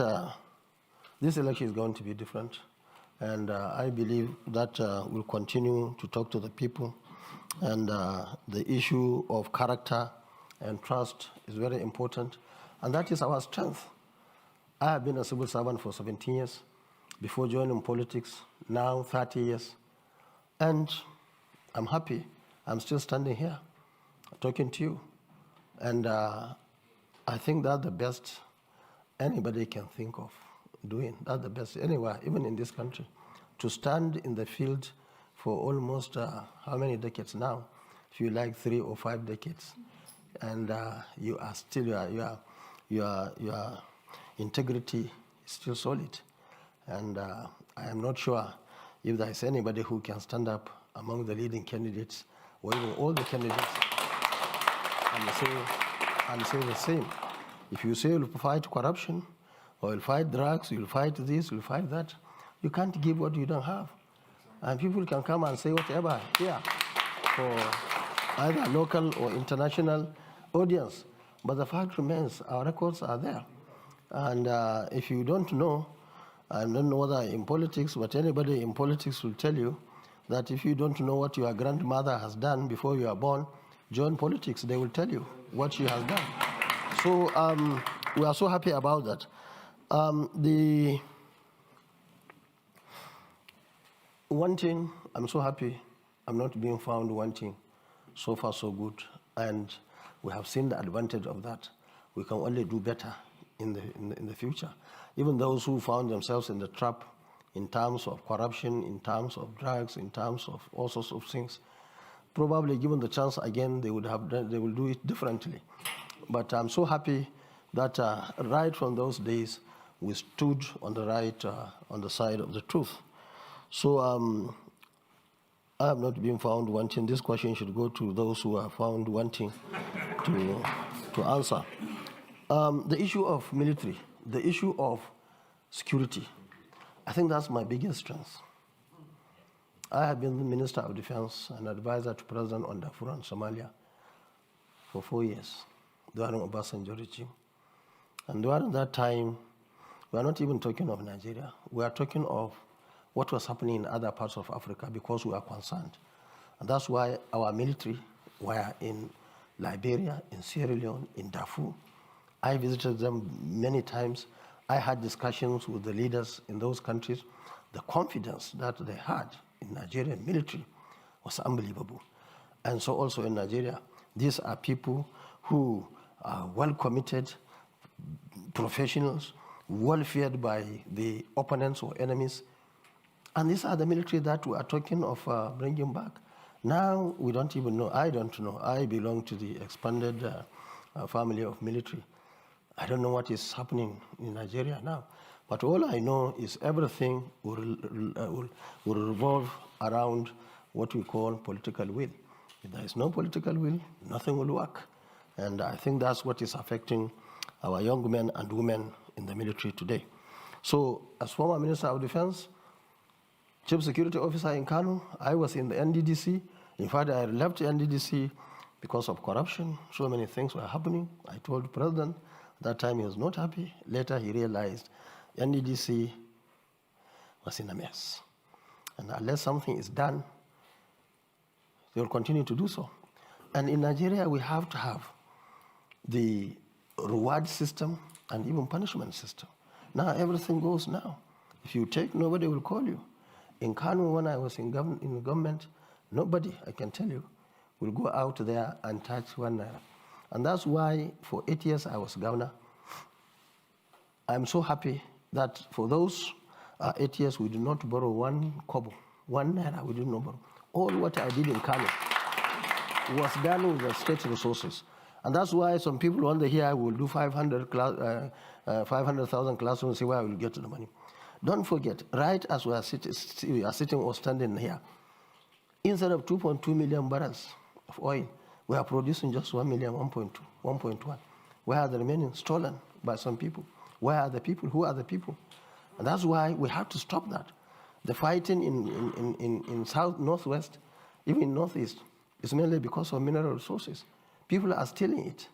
this election is going to be different, and I believe that we'll continue to talk to the people, and the issue of character and trust is very important, and that is our strength. I have been a civil servant for 17 years before joining politics, now 30 years, and I'm happy. I'm still standing here talking to you, and I think that's the best anybody can think of doing. That's the best anywhere, even in this country, to stand in the field for almost how many decades now? If you like 3 or 5 decades, and you are still your integrity is still solid, and I am not sure if there is anybody who can stand up among the leading candidates or even all the candidates and say the same. If you say you'll fight corruption, or you'll fight drugs, you'll fight this, you'll fight that, you can't give what you don't have. And people can come and say whatever here for either local or international audience. But the fact remains, our records are there. And if you don't know, I don't know whether in politics, but anybody in politics will tell you that if you don't know what your grandmother has done before you are born, join politics. They will tell you what she has done. So we are so happy about that. The wanting, I'm so happy I'm not being found wanting. So far, so good. And we have seen the advantage of that. We can only do better in the future. Even those who found themselves in the trap in terms of corruption, in terms of drugs, in terms of all sorts of things, probably given the chance again, they will do it differently. But I'm so happy that right from those days, we stood on the side of the truth. So I have not been found wanting. This question should go to those who are found wanting to answer. The issue of military, the issue of security, I think that's my biggest strength. I have been the Minister of Defense and advisor to President Ondafur in Somalia for 4 years during Obasanjo regime. And during that time, we are not even talking of Nigeria. We are talking of what was happening in other parts of Africa because we are concerned. And that's why our military were in Liberia, in Sierra Leone, in Darfur. I visited them many times. I had discussions with the leaders in those countries. The confidence that they had in Nigerian military was unbelievable. And so also in Nigeria, these are people who are well committed, professionals, well feared by the opponents or enemies. And these are the military that we are talking of bringing back. Now we don't even know. I don't know. I belong to the expanded family of military. I don't know what is happening in Nigeria now. But all I know is everything will revolve around what we call political will. If there is no political will, nothing will work. And I think that's what is affecting our young men and women in the military today. So as former Minister of Defense, Chief Security Officer in Kano, I was in the NDDC. In fact, I left NDDC because of corruption. So many things were happening. I told the President at that time he was not happy. Later he realized NDDC was in a mess. And unless something is done, they will continue to do so. And in Nigeria, we have to have the reward system and even punishment system. Now everything goes now. If you take, nobody will call you. In Kano, when I was in government, nobody, I can tell you, will go out there and touch 1 naira. And that's why for 8 years I was governor. I'm so happy that for those 8 years we did not borrow 1 kobo, 1 naira we did not borrow. All what I did in Kano was done with the state resources. And that's why some people wonder here I will do 500,000 classrooms and see where I will get the money. Don't forget, right as we are sitting or standing here, instead of 2.2 million barrels of oil, we are producing just 1 million, 1.2, 1.1. Where are the remaining? Stolen by some people. Where are the people? Who are the people? And that's why we have to stop that. The fighting in south, northwest, even in northeast, is mainly because of mineral resources. People are stealing it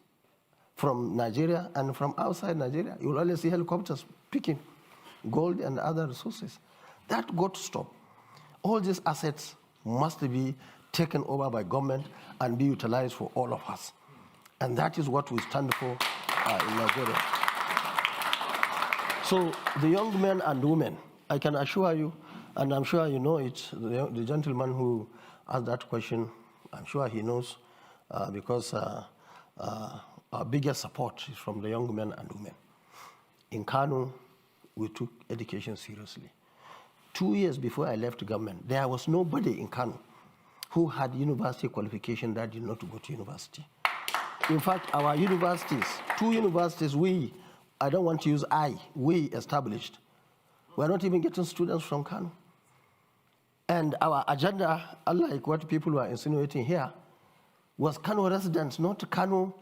from Nigeria and from outside Nigeria. You will only see helicopters picking gold and other resources. That got to stop. All these assets must be taken over by government and be utilized for all of us. And that is what we stand for in Nigeria. So the young men and women, I can assure you, and I'm sure you know it, the gentleman who asked that question, I'm sure he knows, because our biggest support is from the young men and women. In Kano, we took education seriously. 2 years before I left government, there was nobody in Kano who had university qualification that did not go to university. In fact, our universities, 2 universities, I don't want to use we established. We're not even getting students from Kano. And our agenda, unlike what people were insinuating here, was Kano residents, not Kano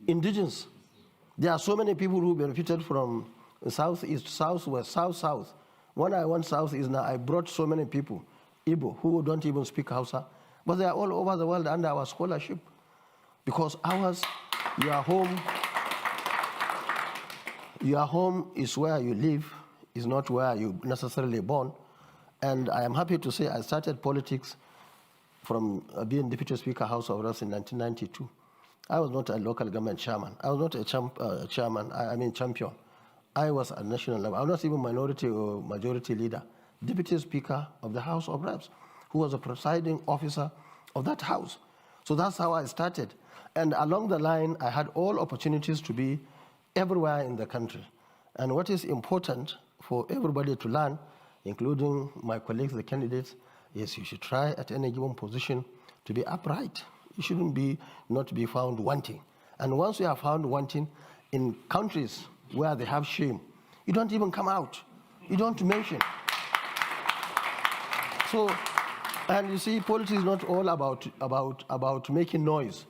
indigenous. There are so many people who benefited from southeast, southwest, south-south. When I went southeast now, I brought so many people, Igbo, who don't even speak Hausa, but they are all over the world under our scholarship. Because your home is where you live, is not where you necessarily born. And I am happy to say I started politics from being Deputy Speaker House of Reps in 1992. I was not a local government chairman. I was not a champion. I was at national level. I was not even minority or majority leader. Deputy Speaker of the House of Reps, who was a presiding officer of that house. So that's how I started. And along the line, I had all opportunities to be everywhere in the country. And what is important for everybody to learn, including my colleagues, the candidates, is you should try at any given position to be upright. You shouldn't not be found wanting. And once you are found wanting in countries where they have shame, you don't even come out. You don't mention. So, and you see, politics is not all about making noise.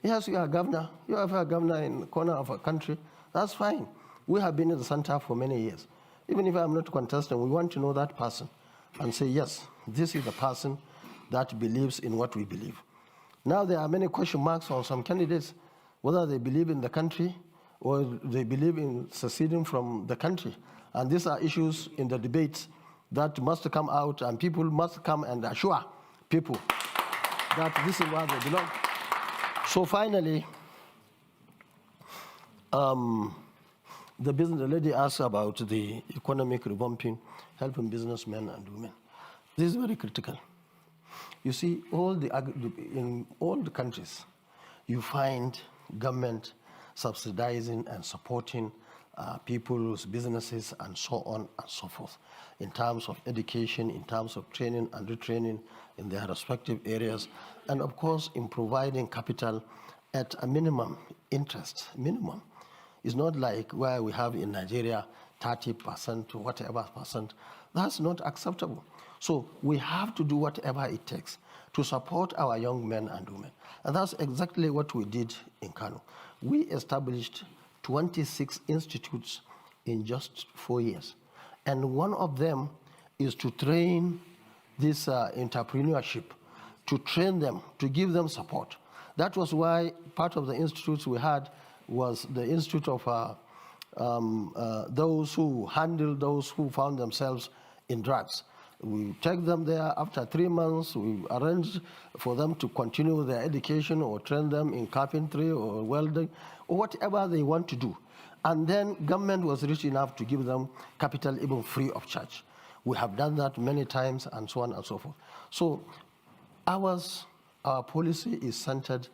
Yes, you are a governor. You are a governor in the corner of a country. That's fine. We have been in the center for many years. Even if I'm not contesting, we want to know that person and say, yes, this is the person that believes in what we believe. Now there are many question marks on some candidates, whether they believe in the country or they believe in seceding from the country. And these are issues in the debates that must come out, and people must come and assure people that this is where they belong. So finally, the lady asked about the economic revamping, helping businessmen and women. This is very critical. You see, in all the countries, you find government subsidizing and supporting people's businesses and so on and so forth, in terms of education, in terms of training and retraining in their respective areas, and of course in providing capital at a minimum interest, minimum. It's not like where we have in Nigeria 30% to whatever percent. That's not acceptable. So we have to do whatever it takes to support our young men and women. And that's exactly what we did in Kano. We established 26 institutes in just 4 years. And one of them is to train this entrepreneurship, to train them, to give them support. That was why part of the institutes we had was the institute of those who handle those who found themselves in drugs. We take them there. After 3 months, we arrange for them to continue their education or train them in carpentry or welding or whatever they want to do. And then government was rich enough to give them capital even free of charge. We have done that many times and so on and so forth. So our policy is centered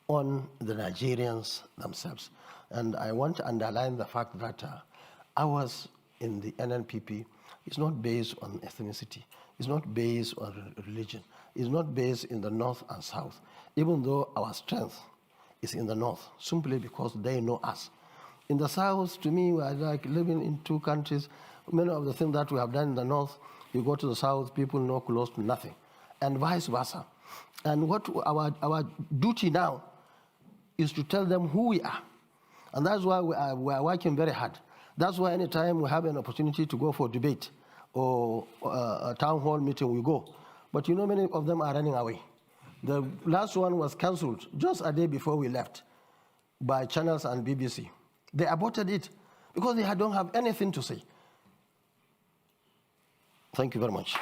on the Nigerians themselves. And I want to underline the fact that ours in the NNPP is not based on ethnicity. It's not based on religion. It's not based in the north and south, even though our strength is in the north, simply because they know us. In the south, to me, we are like living in two countries. Many of the things that we have done in the north, you go to the south, people know close to nothing, and vice versa. And what our duty now is to tell them who we are. And that's why we are working very hard. That's why anytime we have an opportunity to go for debate or a town hall meeting, we go. But you know, many of them are running away. The last one was cancelled just a day before we left by channels and BBC. They aborted it because they don't have anything to say. Thank you very much.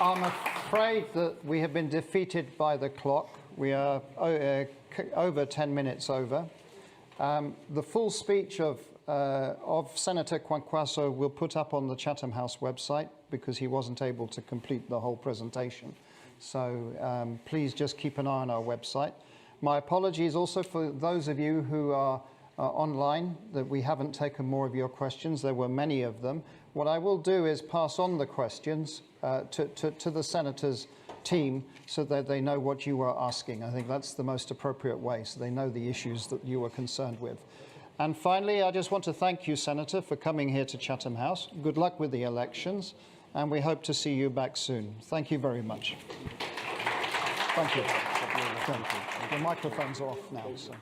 I'm afraid that we have been defeated by the clock. We are over 10 minutes over. The full speech of Senator Kwankwaso we'll put up on the Chatham House website because he wasn't able to complete the whole presentation. So please just keep an eye on our website. My apologies also for those of you who are online that we haven't taken more of your questions. There were many of them. What I will do is pass on the questions to the Senator's team so that they know what you are asking. I think that's the most appropriate way, so they know the issues that you are concerned with. And finally, I just want to thank you, Senator, for coming here to Chatham House. Good luck with the elections, and we hope to see you back soon. Thank you very much. Thank you. Thank you. The microphone's off now. So.